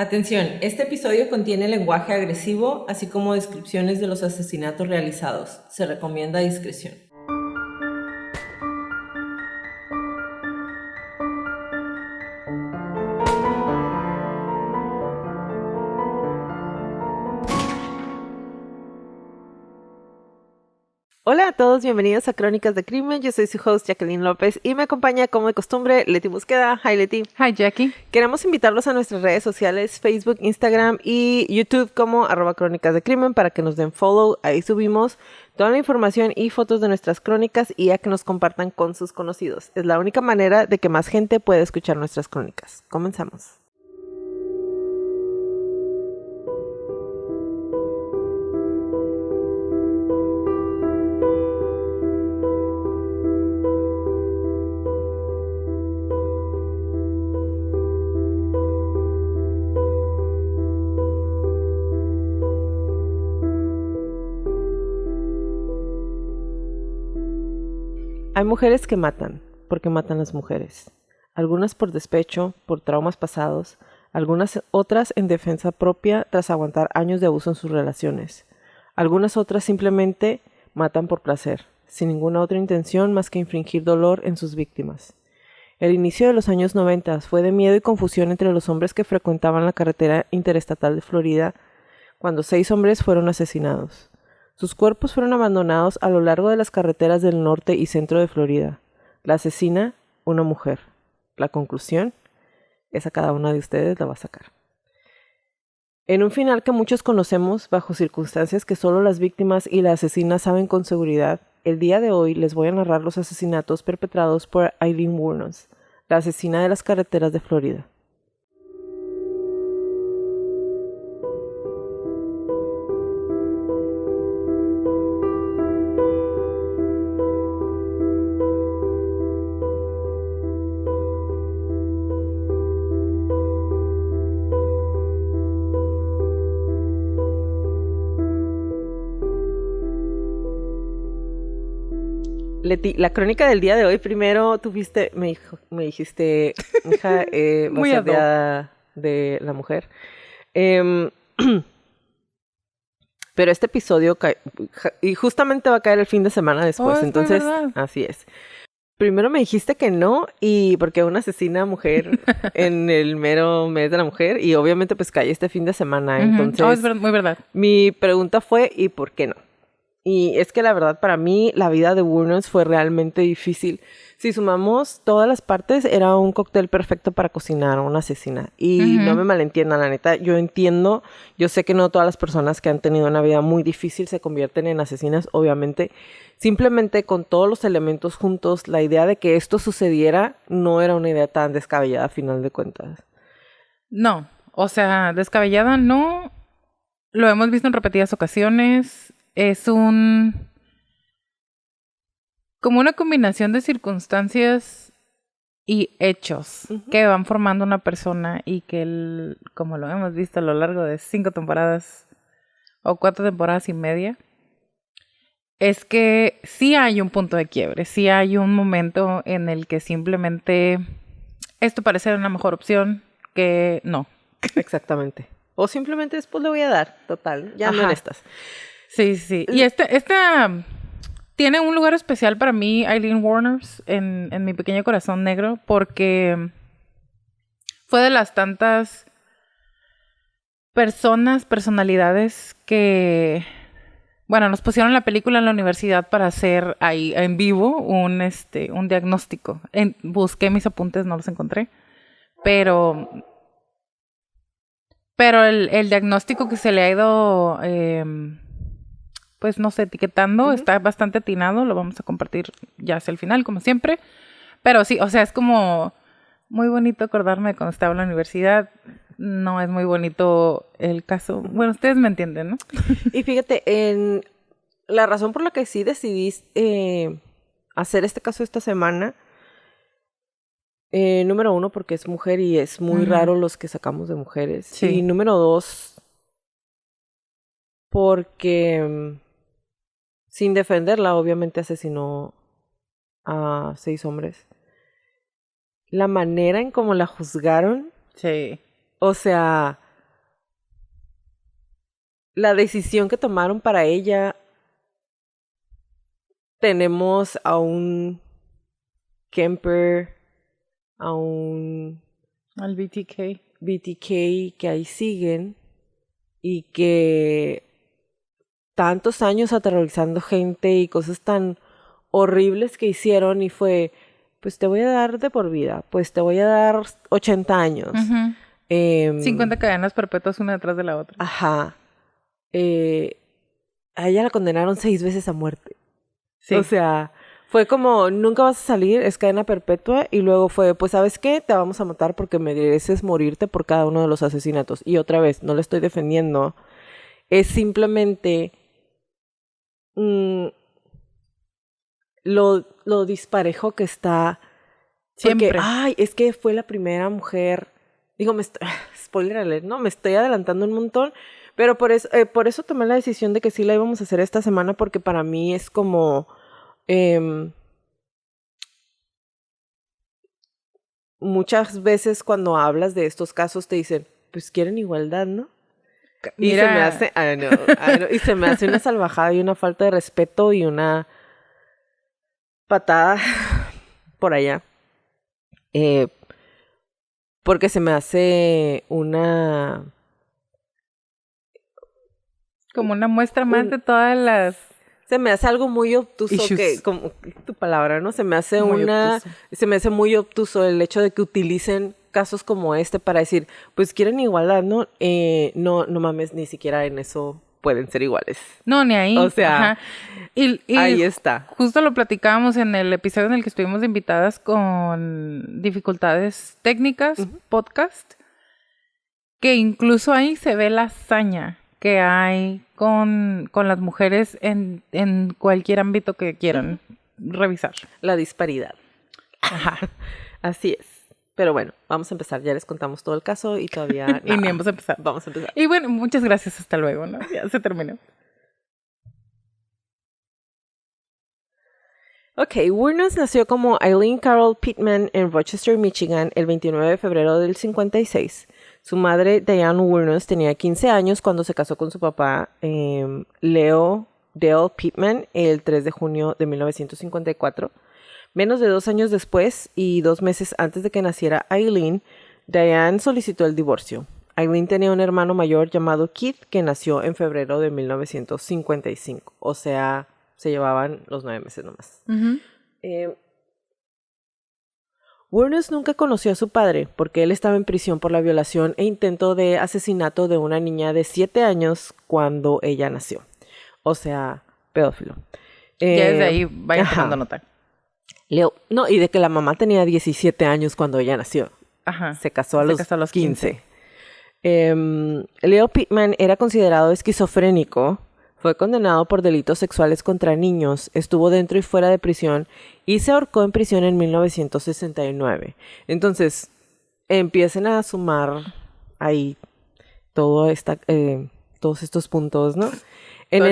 Atención, este episodio contiene lenguaje agresivo, así como descripciones de los asesinatos realizados. Se recomienda discreción. Hola a todos, bienvenidos a Crónicas de Crimen. Yo soy su host Jacqueline López y me acompaña como de costumbre Leti Mosqueda. Hi Leti. Hi Jackie. Queremos invitarlos a nuestras redes sociales, Facebook, Instagram y YouTube como @Crónicas de Crimen para que nos den follow. Ahí subimos toda la información y fotos de nuestras crónicas y a que nos compartan con sus conocidos. Es la única manera de que más gente pueda escuchar nuestras crónicas. Comenzamos. Hay mujeres que matan, porque matan las mujeres. Algunas por despecho, por traumas pasados, algunas otras en defensa propia tras aguantar años de abuso en sus relaciones. Algunas otras simplemente matan por placer, sin ninguna otra intención más que infligir dolor en sus víctimas. El inicio de los años 90 fue de miedo y confusión entre los hombres que frecuentaban la carretera interestatal de Florida, cuando 6 hombres fueron asesinados. Sus cuerpos fueron abandonados a lo largo de las carreteras del norte y centro de Florida. La asesina, una mujer. La conclusión, esa cada una de ustedes la va a sacar. En un final que muchos conocemos bajo circunstancias que solo las víctimas y la asesina saben con seguridad, el día de hoy les voy a narrar los asesinatos perpetrados por Aileen Wuornos, la asesina de las carreteras de Florida. Leti, la crónica del día de hoy, primero me dijiste, hija, va a ser de la mujer. Pero este episodio y justamente va a caer el fin de semana después, entonces, así es. Primero me dijiste que no, y porque una asesina mujer en el mero mes de la mujer, y obviamente pues cae este fin de semana, entonces. Es muy verdad. Mi pregunta fue, ¿y por qué no? Y es que la verdad para mí la vida de Wuornos fue realmente difícil. Si sumamos todas las partes, era un cóctel perfecto para cocinar a una asesina. Y no me malentiendan, la neta, yo entiendo, yo sé que no todas las personas que han tenido una vida muy difícil se convierten en asesinas, obviamente. Simplemente con todos los elementos juntos, la idea de que esto sucediera no era una idea tan descabellada a final de cuentas. No, o sea, descabellada no. Lo hemos visto en repetidas ocasiones. Es como una combinación de circunstancias y hechos que van formando una persona y que, como lo hemos visto a lo largo de 5 temporadas o 4 temporadas y media, es que sí hay un punto de quiebre, sí hay un momento en el que simplemente esto parece una mejor opción que no. Exactamente. O simplemente después le voy a dar, total, ya no en estas. Sí. Y esta tiene un lugar especial para mí, Aileen Wuornos, en mi pequeño corazón negro, porque fue de las tantas personalidades que, bueno, nos pusieron la película en la universidad para hacer ahí en vivo un diagnóstico. Busqué mis apuntes, no los encontré, pero el diagnóstico que se le ha ido pues no sé, etiquetando, está bastante atinado, lo vamos a compartir ya hacia el final, como siempre, pero sí, o sea, es como muy bonito acordarme de cuando estaba en la universidad, no es muy bonito el caso, bueno, ustedes me entienden, ¿no? Y fíjate, la razón por la que sí decidí hacer este caso esta semana, número 1, porque es mujer y es muy raro los que sacamos de mujeres, sí. Y número 2, porque sin defenderla, obviamente asesinó a 6 hombres. La manera en cómo la juzgaron. Sí. O sea, la decisión que tomaron para ella, tenemos a un Kemper, a un Al BTK que ahí siguen y que tantos años aterrorizando gente y cosas tan horribles que hicieron, y fue, pues te voy a dar de por vida, pues te voy a dar 80 años. 50 cadenas perpetuas una detrás de la otra. Ajá. A ella la condenaron 6 veces a muerte. Sí. O sea, fue como, nunca vas a salir, es cadena perpetua, y luego fue, pues, ¿sabes qué? Te vamos a matar porque mereces morirte por cada uno de los asesinatos. Y otra vez, no le estoy defendiendo, es simplemente lo disparejo que está. Siempre. Porque, ay, es que fue la primera mujer, digo, spoiler alert, ¿no? Me estoy adelantando un montón, pero por eso tomé la decisión de que sí la íbamos a hacer esta semana, porque para mí es como muchas veces cuando hablas de estos casos te dicen, pues quieren igualdad, ¿no? Y se me hace, y se me hace una salvajada y una falta de respeto y una patada por allá. Porque se me hace una... Como una muestra más de todas las... Se me hace algo muy obtuso, issues. como tu palabra, ¿no? Se me hace Obtuso. Se me hace muy obtuso el hecho de que utilicen casos como este para decir, pues quieren igualdad, ¿no? No mames, ni siquiera en eso pueden ser iguales. No, ni ahí. O sea, y ahí está. Justo lo platicábamos en el episodio en el que estuvimos invitadas con dificultades técnicas, podcast, que incluso ahí se ve la hazaña que hay con las mujeres en cualquier ámbito que quieran revisar. La disparidad. Ajá. Así es. Pero bueno, vamos a empezar. Ya les contamos todo el caso y todavía... Y ni vamos a empezar. Vamos a empezar. Y bueno, muchas gracias. Hasta luego, ¿no? Ya se terminó. Ok, Wuornos nació como Eileen Carol Pittman en Rochester, Michigan, el 29 de febrero del 56. Su madre, Diane Wuornos, tenía 15 años cuando se casó con su papá, Leo Dale Pittman, el 3 de junio de 1954. Menos de 2 años después y 2 meses antes de que naciera Eileen, Diane solicitó el divorcio. Eileen tenía un hermano mayor llamado Keith que nació en febrero de 1955. O sea, se llevaban los 9 meses nomás. Wuornos nunca conoció a su padre porque él estaba en prisión por la violación e intento de asesinato de una niña de 7 años cuando ella nació. O sea, pedófilo. Ya desde ahí vayan tomando nota. No, y de que la mamá tenía 17 años cuando ella nació. Ajá. Se casó a los 15. Leo Pittman era considerado esquizofrénico. Fue condenado por delitos sexuales contra niños, estuvo dentro y fuera de prisión y se ahorcó en prisión en 1969. Entonces, empiecen a sumar ahí todos estos puntos, ¿no? En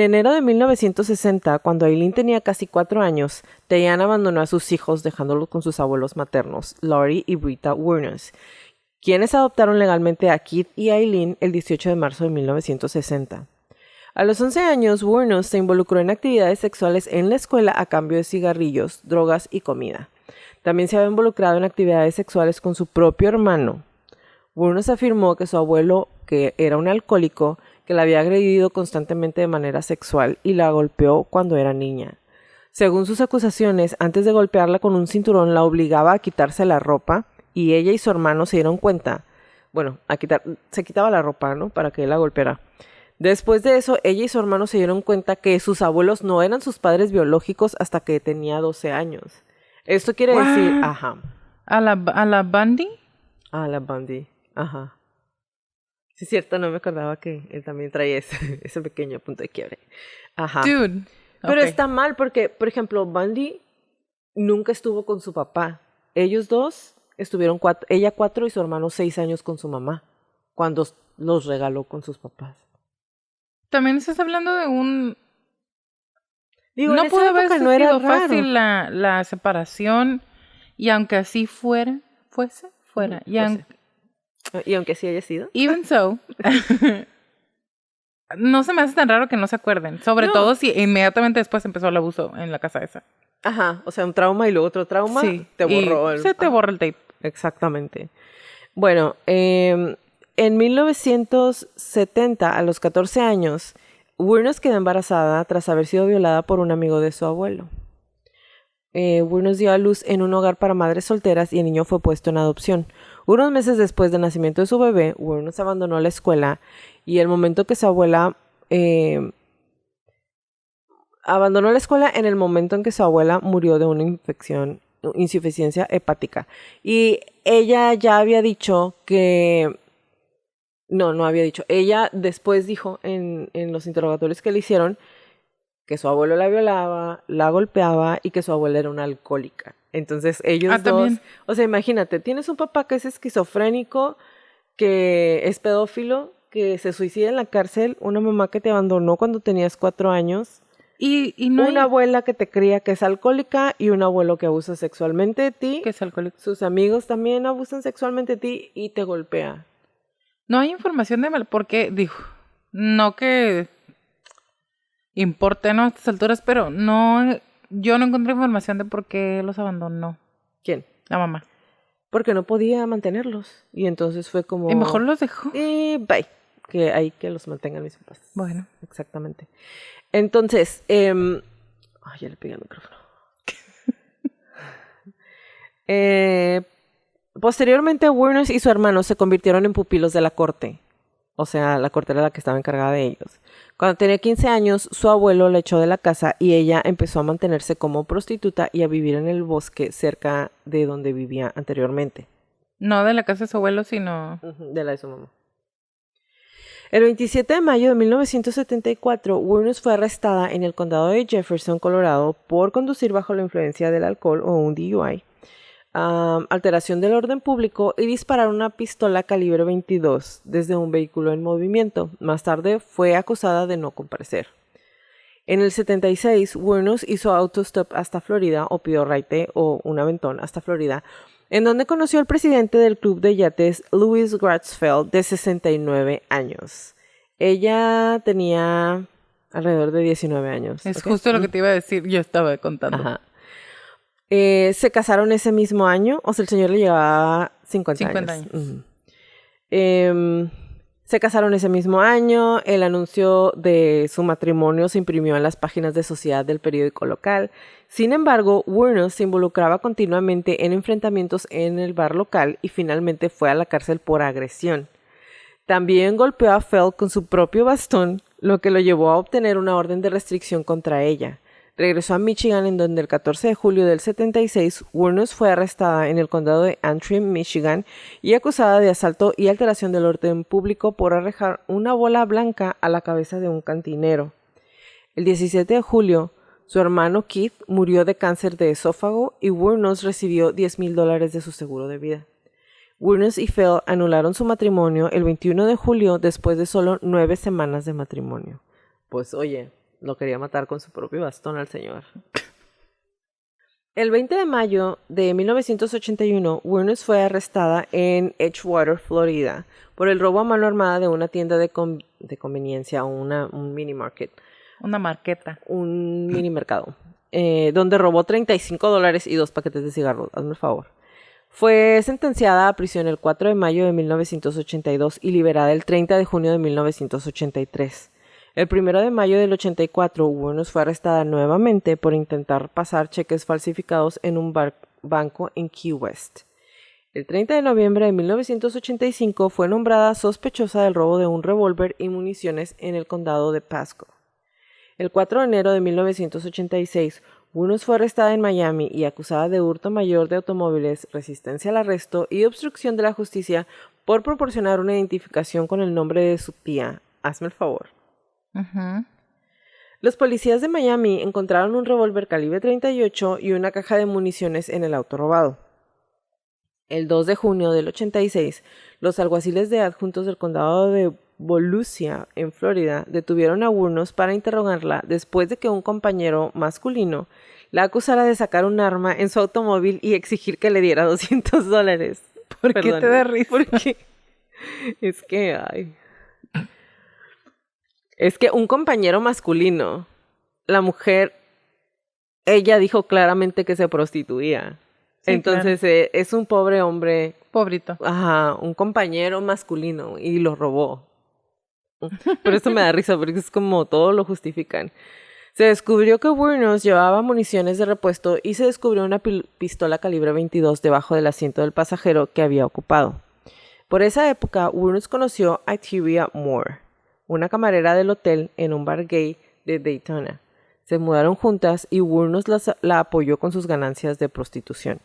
enero de 1960, cuando Eileen tenía casi 4 años, Diane abandonó a sus hijos dejándolos con sus abuelos maternos, Laurie y Britta Wuornos, quienes adoptaron legalmente a Keith y Eileen el 18 de marzo de 1960. A los 11 años, Wuornos se involucró en actividades sexuales en la escuela a cambio de cigarrillos, drogas y comida. También se había involucrado en actividades sexuales con su propio hermano. Wuornos afirmó que su abuelo, que era un alcohólico, que la había agredido constantemente de manera sexual y la golpeó cuando era niña. Según sus acusaciones, antes de golpearla con un cinturón la obligaba a quitarse la ropa, y ella y su hermano se dieron cuenta, se quitaba la ropa, ¿no? Para que él la golpeara. Después de eso, ella y su hermano se dieron cuenta que sus abuelos no eran sus padres biológicos hasta que tenía 12 años. Esto quiere decir, ajá. ¿A la Bundy? A la Bundy, ajá. Sí, es cierto, no me acordaba que él también traía ese pequeño punto de quiebre. Ajá. Dude. Pero está mal porque, por ejemplo, Bundy nunca estuvo con su papá. Ellos dos estuvieron ella 4 y su hermano 6 años con su mamá, cuando los regaló con sus papás. También estás hablando de un... Digo, no pudo haber sido fácil raro. la separación, y aunque así fuera. Y aunque sí haya sido. Even so, no se me hace tan raro que no se acuerden. Sobre todo si inmediatamente después empezó el abuso en la casa esa. Ajá, o sea, un trauma y luego otro trauma, Sí, te borró. se te borra el tape. Exactamente. Bueno, en 1970, a los 14 años, Wuornos quedó embarazada tras haber sido violada por un amigo de su abuelo. Wuornos dio a luz en un hogar para madres solteras y el niño fue puesto en adopción. Unos meses después del nacimiento de su bebé, Wuornos abandonó la escuela y abandonó la escuela en el momento en que su abuela murió de una insuficiencia hepática. Y ella ya había dicho que... No había dicho. Ella después dijo en los interrogatorios que le hicieron que su abuelo la violaba, la golpeaba y que su abuela era una alcohólica. Entonces ellos dos... También. O sea, imagínate, tienes un papá que es esquizofrénico, que es pedófilo, que se suicida en la cárcel, una mamá que te abandonó cuando tenías 4 años... Y no una abuela que te cría que es alcohólica y un abuelo que abusa sexualmente de ti. que es alcohólico. Sus amigos también abusan sexualmente de ti y te golpea. No hay información de mal, porque dijo, no que importe, ¿no? A estas alturas, pero no, yo no encontré información de por qué los abandonó. ¿Quién? La mamá. Porque no podía mantenerlos. Y entonces fue como... Y mejor los dejó. Bye. Que hay que los mantengan mis papás. Bueno. Exactamente. Entonces, ya le pegué el micrófono. Posteriormente, Wuornos y su hermano se convirtieron en pupilos de la corte. O sea, la corte era la que estaba encargada de ellos. Cuando tenía 15 años, su abuelo la echó de la casa y ella empezó a mantenerse como prostituta y a vivir en el bosque cerca de donde vivía anteriormente. No de la casa de su abuelo, sino... De la de su mamá. El 27 de mayo de 1974, Wuornos fue arrestada en el condado de Jefferson, Colorado, por conducir bajo la influencia del alcohol o un DUI, alteración del orden público y disparar una pistola calibre 22 desde un vehículo en movimiento. Más tarde fue acusada de no comparecer. En el 76, Wuornos hizo autostop hasta Florida, o pidió raite o un aventón hasta Florida, en donde conoció al presidente del club de yates, Louis Gratzfeld, de 69 años. Ella tenía alrededor de 19 años. Es justo lo que te iba a decir, yo estaba contando. Ajá. Se casaron ese mismo año, o sea, el señor le llevaba 50 años. Se casaron ese mismo año, el anuncio de su matrimonio se imprimió en las páginas de sociedad del periódico local. Sin embargo, Wuornos se involucraba continuamente en enfrentamientos en el bar local y finalmente fue a la cárcel por agresión. También golpeó a Feld con su propio bastón, lo que lo llevó a obtener una orden de restricción contra ella. Regresó a Michigan, en donde el 14 de julio del 76, Wuornos fue arrestada en el condado de Antrim, Michigan, y acusada de asalto y alteración del orden público por arrojar una bola blanca a la cabeza de un cantinero. El 17 de julio, su hermano Keith murió de cáncer de esófago y Wuornos recibió $10,000 de su seguro de vida. Wuornos y Feld anularon su matrimonio el 21 de julio después de solo 9 semanas de matrimonio. Pues oye... Lo quería matar con su propio bastón al señor. El 20 de mayo de 1981, Wuornos fue arrestada en Edgewater, Florida, por el robo a mano armada de una tienda de conveniencia, un mini market. Una marqueta. Un mini mercado, donde robó $35 y 2 paquetes de cigarros. Hazme el favor. Fue sentenciada a prisión el 4 de mayo de 1982 y liberada el 30 de junio de 1983. El 1 de mayo del 84, Wuornos fue arrestada nuevamente por intentar pasar cheques falsificados en un banco en Key West. El 30 de noviembre de 1985 fue nombrada sospechosa del robo de un revólver y municiones en el condado de Pasco. El 4 de enero de 1986, Wuornos fue arrestada en Miami y acusada de hurto mayor de automóviles, resistencia al arresto y obstrucción de la justicia por proporcionar una identificación con el nombre de su tía. Hazme el favor. Los policías de Miami encontraron un revólver calibre 38 y una caja de municiones en el auto robado. El 2 de junio del 86, los alguaciles de adjuntos del condado de Volusia, en Florida, detuvieron a Wuornos para interrogarla después de que un compañero masculino la acusara de sacar un arma en su automóvil y exigir que le diera $200. ¿Por qué te da risa? Porque es que, ay... Es que un compañero masculino, la mujer, ella dijo claramente que se prostituía. Sí, Entonces es un pobre hombre, Pobrito. ajá, un compañero masculino y lo robó. Por eso me da risa, porque es como todo lo justifican. Se descubrió que Wuornos llevaba municiones de repuesto y se descubrió una pistola calibre 22 debajo del asiento del pasajero que había ocupado. Por esa época, Wuornos conoció a Tyria Moore, una camarera del hotel en un bar gay de Daytona. Se mudaron juntas y Wuornos la apoyó con sus ganancias de prostitución.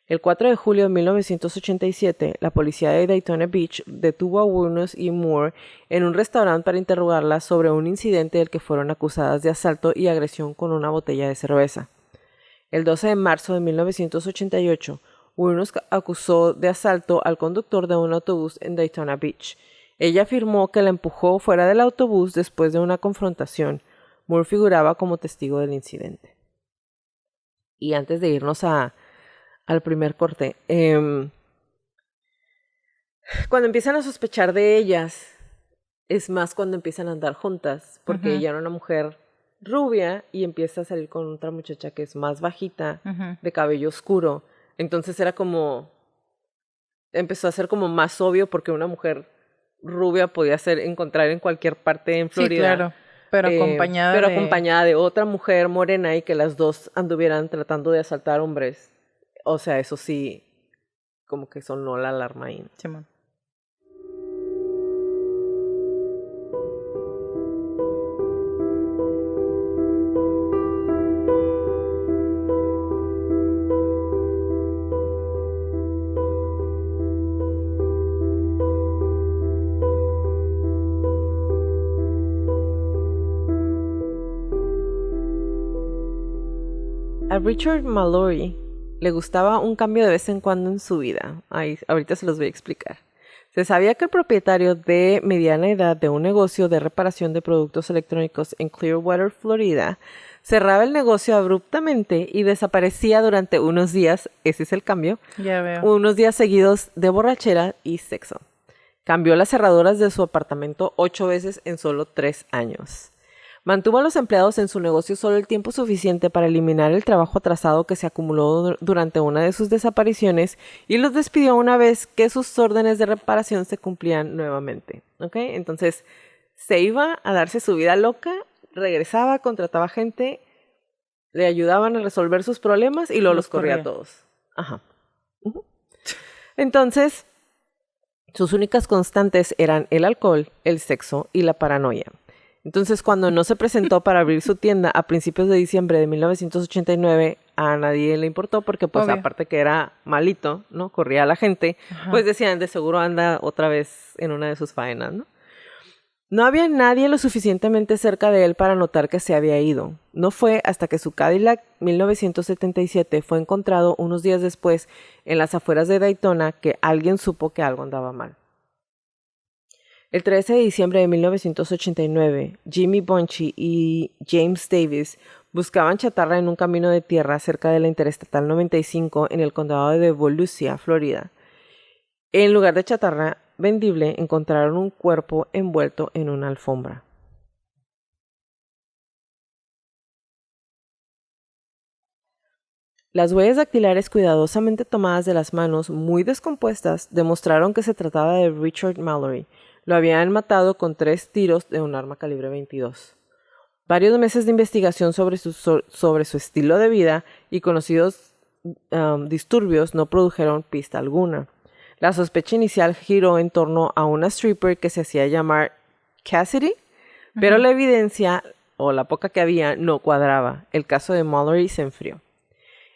El 4 de julio de 1987, la policía de Daytona Beach detuvo a Wuornos y Moore en un restaurante para interrogarlas sobre un incidente del que fueron acusadas de asalto y agresión con una botella de cerveza. El 12 de marzo de 1988, Wuornos acusó de asalto al conductor de un autobús en Daytona Beach. Ella afirmó que la empujó fuera del autobús después de una confrontación. Moore figuraba como testigo del incidente. Y antes de irnos al primer corte, cuando empiezan a sospechar de ellas, es más cuando empiezan a andar juntas, porque ella era una mujer rubia y empieza a salir con otra muchacha que es más bajita, de cabello oscuro. Entonces era como, empezó a ser como más obvio porque una mujer rubia podía encontrar en cualquier parte en Florida. Sí, claro, pero acompañada de otra mujer morena y que las dos anduvieran tratando de asaltar hombres. O sea, eso sí, como que sonó la alarma ahí. Simón. A Richard Mallory le gustaba un cambio de vez en cuando en su vida. Ahorita se los voy a explicar. Se sabía que el propietario de mediana edad de un negocio de reparación de productos electrónicos en Clearwater, Florida, cerraba el negocio abruptamente y desaparecía durante unos días, ese es el cambio, Ya veo. unos días seguidos de borrachera y sexo. Cambió las cerraduras de su apartamento 8 veces en solo 3 años. Mantuvo a los empleados en su negocio solo el tiempo suficiente para eliminar el trabajo atrasado que se acumuló durante una de sus desapariciones y los despidió una vez que sus órdenes de reparación se cumplían nuevamente. ¿Ok? Entonces, se iba a darse su vida loca, regresaba, contrataba gente, le ayudaban a resolver sus problemas y luego los corría a todos. Ajá. Entonces, sus únicas constantes eran el alcohol, el sexo y la paranoia. Entonces, cuando no se presentó para abrir su tienda a principios de diciembre de 1989, a nadie le importó porque, pues, Obvio. aparte que era malito, ¿no? Corría a la gente, pues decían, de seguro anda otra vez en una de sus faenas, ¿no? No había nadie lo suficientemente cerca de él para notar que se había ido. No fue hasta que su Cadillac 1977 fue encontrado unos días después en las afueras de Daytona que alguien supo que algo andaba mal. El 13 de diciembre de 1989, Jimmy Bunchy y James Davis buscaban chatarra en un camino de tierra cerca de la Interestatal 95 en el condado de Volusia, Florida. En lugar de chatarra vendible, encontraron un cuerpo envuelto en una alfombra. Las huellas dactilares cuidadosamente tomadas de las manos, muy descompuestas, demostraron que se trataba de Richard Mallory. Lo habían matado con 3 tiros de un arma calibre 22. Varios meses de investigación sobre su estilo de vida y conocidos disturbios no produjeron pista alguna. La sospecha inicial giró en torno a una stripper que se hacía llamar Cassidy, pero la evidencia, o la poca que había, no cuadraba. El caso de Mallory se enfrió.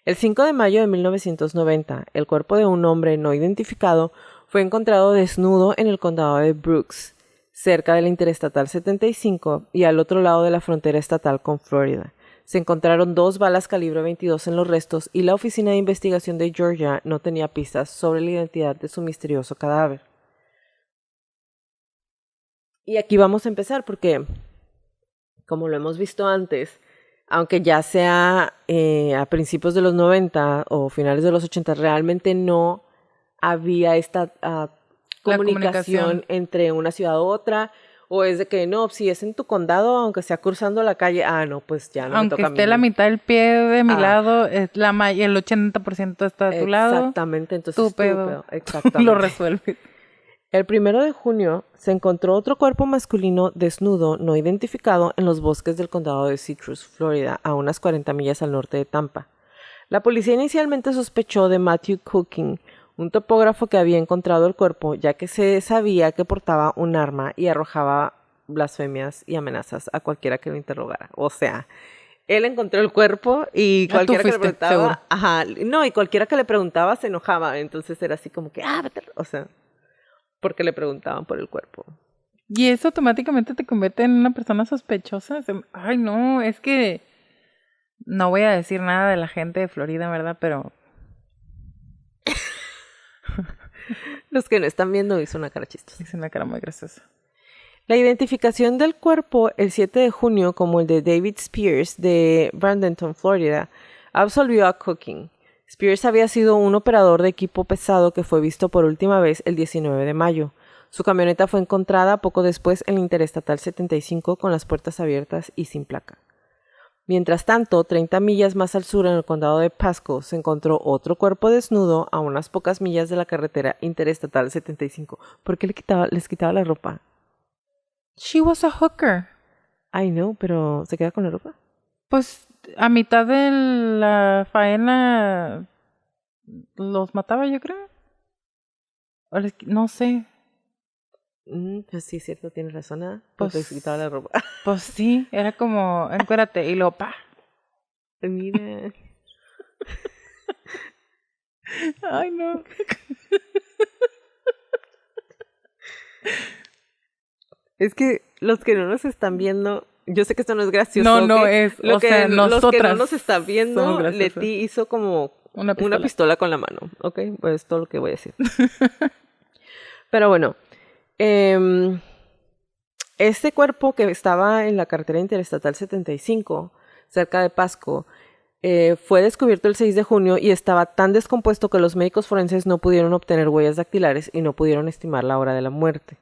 El 5 de mayo de 1990, el cuerpo de un hombre no identificado fue encontrado desnudo en el condado de Brooks, cerca de la Interestatal 75 y al otro lado de la frontera estatal con Florida. Se encontraron 2 balas calibre 22 en los restos y la Oficina de Investigación de Georgia no tenía pistas sobre la identidad de su misterioso cadáver. Y aquí vamos a empezar porque, como lo hemos visto antes, aunque ya sea a principios de los 90 o finales de los 80, realmente no había esta comunicación entre una ciudad u otra, O es de que no, si es en tu condado, aunque sea cruzando la calle, no, pues ya no Aunque me toca esté a mí. la mitad del pie de mi lado, el 80% está de tu lado. Exactamente, entonces Tu pedo. Exactamente. Tú lo resuelves. El 1 de junio se encontró otro cuerpo masculino desnudo no identificado en los bosques del condado de Citrus, Florida, a unas 40 millas al norte de Tampa. La policía inicialmente sospechó de Matthew Cooking, un topógrafo que había encontrado el cuerpo, ya que se sabía que portaba un arma y arrojaba blasfemias y amenazas a cualquiera que lo interrogara. O sea, él encontró el cuerpo y cualquiera que le preguntaba, y cualquiera que le preguntaba se enojaba. Entonces era así como que, vete, o sea, porque le preguntaban por el cuerpo. Y eso automáticamente te convierte en una persona sospechosa. Ay, no, es que no voy a decir nada de la gente de Florida, ¿verdad? Pero los que no están viendo hizo una cara chistosa. hizo una cara muy graciosa. La identificación del cuerpo el 7 de junio como el de David Spears de Bradenton, Florida, absolvió a Cooking. Spears había sido un operador de equipo pesado que fue visto por última vez el 19 de mayo. Su camioneta fue encontrada poco después en la Interestatal 75 con las puertas abiertas y sin placa. Mientras tanto, 30 millas más al sur en el condado de Pasco se encontró otro cuerpo desnudo a unas pocas millas de la carretera Interestatal 75. ¿Por qué les quitaba la ropa? She was a hooker. I know, pero ¿se queda con la ropa? Pues a mitad de la faena los mataba, yo creo. No sé. Pues sí, cierto, tienes razón, ¿eh? Pues les quitaba la ropa. Pues sí, era como, encuérate, y luego, pa. Mira. Ay, no. Es que los que no nos están viendo, yo sé que esto no es gracioso. No es. Los que no nos están viendo, Leti hizo como una pistola con la mano. Ok, pues es todo lo que voy a decir. Pero bueno, este cuerpo que estaba en la carretera Interestatal 75, cerca de Pasco, fue descubierto el 6 de junio y estaba tan descompuesto que los médicos forenses no pudieron obtener huellas dactilares y no pudieron estimar la hora de la muerte.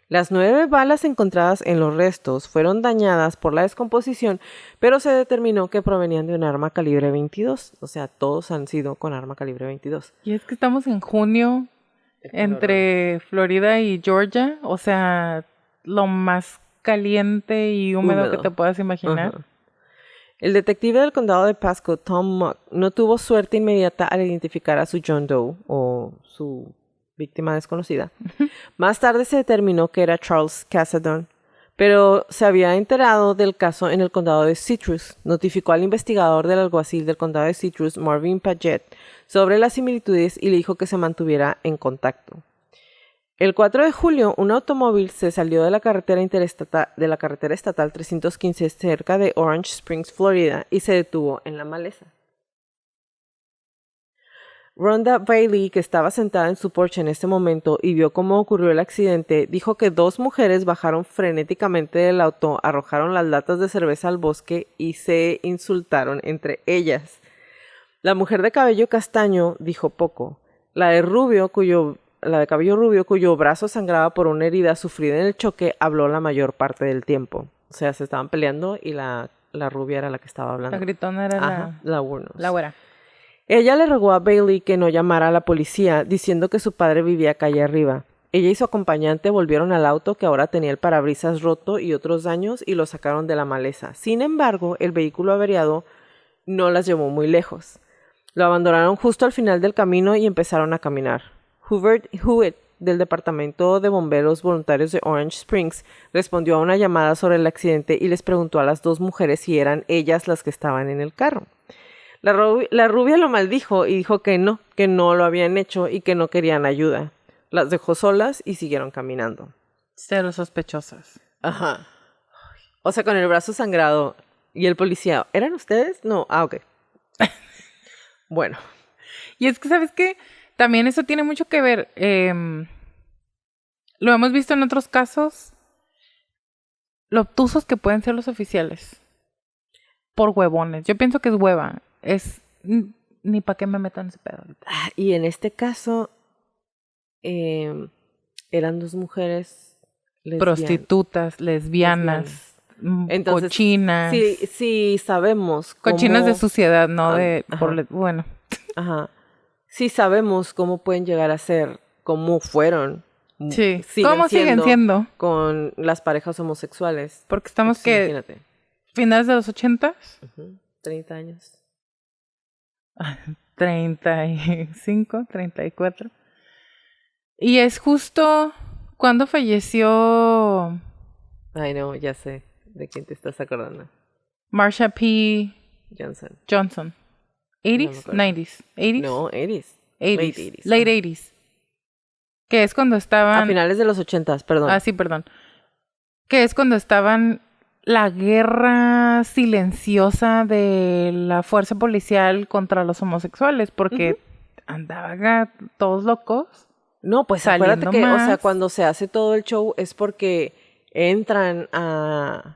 Las 9 balas encontradas en los restos fueron dañadas por la descomposición, pero se determinó que provenían de un arma calibre 22. O sea, todos han sido con arma calibre 22. Y es que estamos en junio entre Florida y Georgia. O sea, lo más caliente y húmedo que te puedas imaginar. Uh-huh. El detective del condado de Pasco, Tom Muck, no tuvo suerte inmediata al identificar a su John Doe o su víctima desconocida. Más tarde se determinó que era Charles Casadon, pero se había enterado del caso en el condado de Citrus. Notificó al investigador del alguacil del condado de Citrus, Marvin Paget, sobre las similitudes y le dijo que se mantuviera en contacto. El 4 de julio, un automóvil se salió de la carretera estatal 315 cerca de Orange Springs, Florida, y se detuvo en la maleza. Rhonda Bailey, que estaba sentada en su porche en ese momento y vio cómo ocurrió el accidente, dijo que 2 mujeres bajaron frenéticamente del auto, arrojaron las latas de cerveza al bosque y se insultaron entre ellas. La mujer de cabello castaño dijo poco. La de cabello rubio, cuyo brazo sangraba por una herida sufrida en el choque, habló la mayor parte del tiempo. O sea, se estaban peleando y la rubia era la que estaba hablando. La gritona era la Wuornos. La güera. Ella le rogó a Bailey que no llamara a la policía, diciendo que su padre vivía calle arriba. Ella y su acompañante volvieron al auto, que ahora tenía el parabrisas roto y otros daños, y lo sacaron de la maleza. Sin embargo, el vehículo averiado no las llevó muy lejos. Lo abandonaron justo al final del camino y empezaron a caminar. Hubert Hewitt, del Departamento de Bomberos Voluntarios de Orange Springs, respondió a una llamada sobre el accidente y les preguntó a las 2 mujeres si eran ellas las que estaban en el carro. La rubia lo maldijo y dijo que no lo habían hecho y que no querían ayuda. Las dejó solas y siguieron caminando. Cero sospechosas. Ajá. O sea, con el brazo sangrado. Y el policía, ¿eran ustedes? No, ok. Bueno. Y es que, ¿sabes qué? También eso tiene mucho que ver. Lo hemos visto en otros casos. Lo obtusos que pueden ser los oficiales. Por huevones. Yo pienso que es hueva. Ni para qué me meto en ese pedo. Y en este caso, eran 2 mujeres prostitutas, lesbianas, Entonces, cochinas. Sí sabemos cómo... Cochinas de suciedad, no de... Ajá. bueno. Ajá. Sí sabemos cómo pueden llegar a ser, cómo fueron. Sí. ¿Cómo siguen siendo? Con las parejas homosexuales. Porque estamos que... Imagínate. ¿Finales de los 80? 30 años. 35, 34. Y es justo cuando falleció... Ay, no, ya sé de quién te estás acordando. Marsha P. Johnson. 80s, no 90s. 80s. No, 80s. 80s. Late 80s. Que es cuando estaban... A finales de los 80s, perdón. Ah, sí, perdón. Que es cuando estaban la guerra silenciosa de la fuerza policial contra los homosexuales, porque andaban todos locos. No, pues acuérdate que, o sea, cuando se hace todo el show es porque entran a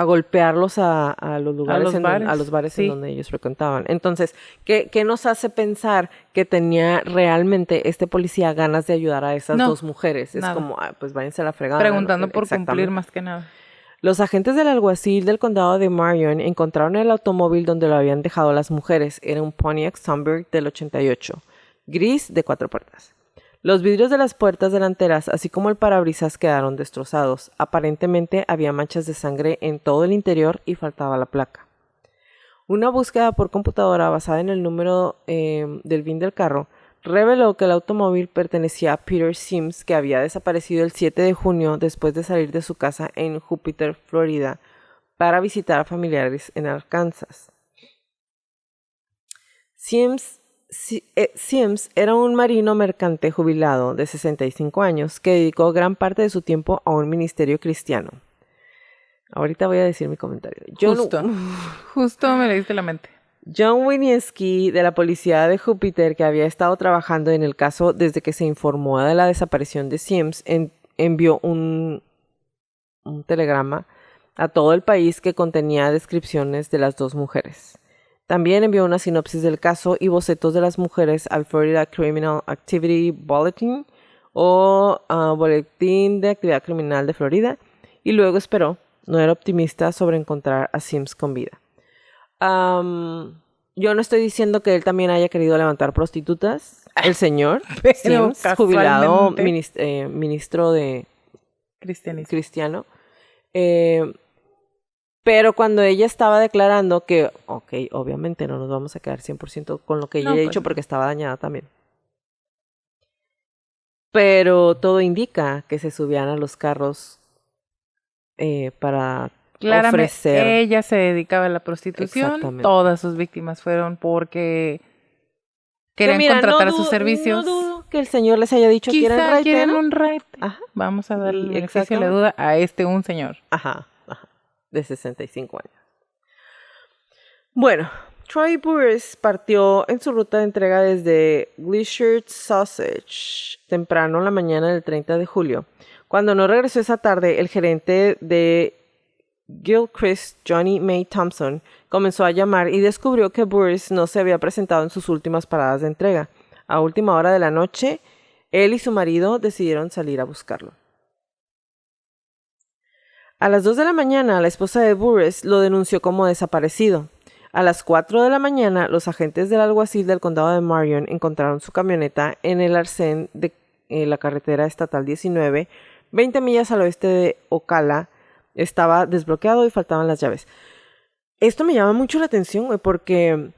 golpearlos a los lugares, a los bares en donde ellos frecuentaban. Entonces, ¿qué nos hace pensar que tenía realmente este policía ganas de ayudar a esas dos mujeres? Es como, pues váyanse a la fregada. Preguntando por cumplir más que nada. Los agentes del alguacil del condado de Marion encontraron el automóvil donde lo habían dejado las mujeres. Era un Pontiac Sunbird del 88, gris de 4 puertas. Los vidrios de las puertas delanteras, así como el parabrisas, quedaron destrozados. Aparentemente había manchas de sangre en todo el interior y faltaba la placa. Una búsqueda por computadora basada en el número del VIN del carro reveló que el automóvil pertenecía a Peter Sims, que había desaparecido el 7 de junio después de salir de su casa en Júpiter, Florida, para visitar a familiares en Arkansas. Sims era un marino mercante jubilado de 65 años que dedicó gran parte de su tiempo a un ministerio cristiano. Ahorita voy a decir mi comentario. Justo me leíste la mente. John Winieski, de la policía de Júpiter, que había estado trabajando en el caso desde que se informó de la desaparición de Sims, envió un telegrama a todo el país que contenía descripciones de las dos mujeres. También envió una sinopsis del caso y bocetos de las mujeres al Florida Criminal Activity Bulletin o Boletín de Actividad Criminal de Florida, y luego esperó. No era optimista sobre encontrar a Sims con vida. Yo no estoy diciendo que él también haya querido levantar prostitutas. El señor Sims, jubilado, ministro de cristiano. Pero cuando ella estaba declarando que, obviamente no nos vamos a quedar 100% con lo que ella había dicho porque estaba dañada también. Pero todo indica que se subían a los carros para ofrecer. Ella se dedicaba a la prostitución. Todas sus víctimas fueron porque querían contratar sus servicios. No dudo que el señor les haya dicho que quieren un raite. Ajá. Vamos a darle el beneficio de la duda a un señor. Ajá. De 65 años. Bueno, Troy Burress partió en su ruta de entrega desde Glacier Sausage temprano en la mañana del 30 de julio. Cuando no regresó esa tarde, el gerente de Gilchrist, Johnny May Thompson, comenzó a llamar y descubrió que Burress no se había presentado en sus últimas paradas de entrega. A última hora de la noche, él y su marido decidieron salir a buscarlo. A las 2 de la mañana, la esposa de Burress lo denunció como desaparecido. A las 4 de la mañana, los agentes del alguacil del condado de Marion encontraron su camioneta en el arcén de la carretera estatal 19, 20 millas al oeste de Ocala. Estaba desbloqueado y faltaban las llaves. Esto me llama mucho la atención, güey, porque...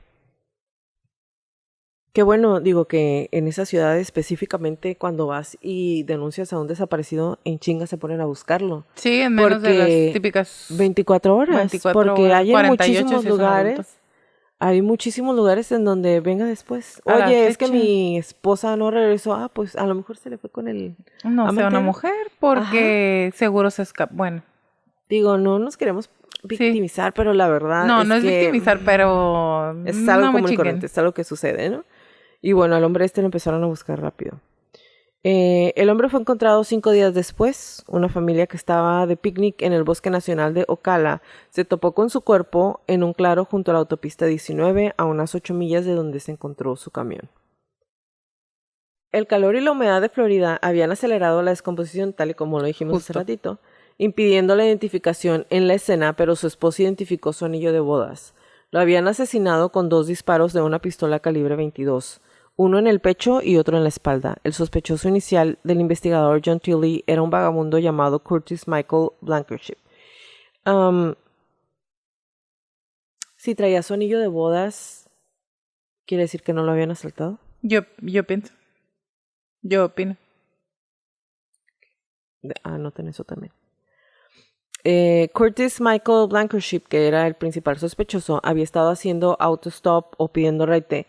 Qué bueno, digo que en esa ciudad específicamente cuando vas y denuncias a un desaparecido, en chinga se ponen a buscarlo. Sí, en menos de las típicas 24 horas. 24 porque horas, hay en muchísimos lugares. Hay muchísimos lugares en donde venga después. Oye, es que mi esposa no regresó. Pues a lo mejor se le fue con el... No, sea una mujer, porque seguro se escapa. Bueno. Digo, no nos queremos victimizar, pero la verdad no es victimizar, pero... Es algo muy corriente, es algo que sucede, ¿no? Y bueno, al hombre lo empezaron a buscar rápido. El hombre fue encontrado 5 días después. Una familia que estaba de picnic en el Bosque Nacional de Ocala se topó con su cuerpo en un claro junto a la autopista 19 a unas 8 millas de donde se encontró su camión. El calor y la humedad de Florida habían acelerado la descomposición, tal y como lo dijimos hace ratito, impidiendo la identificación en la escena, pero su esposa identificó su anillo de bodas. Lo habían asesinado con 2 disparos de una pistola calibre 22, uno en el pecho y otro en la espalda. El sospechoso inicial del investigador John Tilley era un vagabundo llamado Curtis Michael Blankenship. Si traía su anillo de bodas, ¿quiere decir que no lo habían asaltado? Yo pienso. Yo opino. Anoten eso también. Curtis Michael Blankenship, que era el principal sospechoso, había estado haciendo autostop o pidiendo raite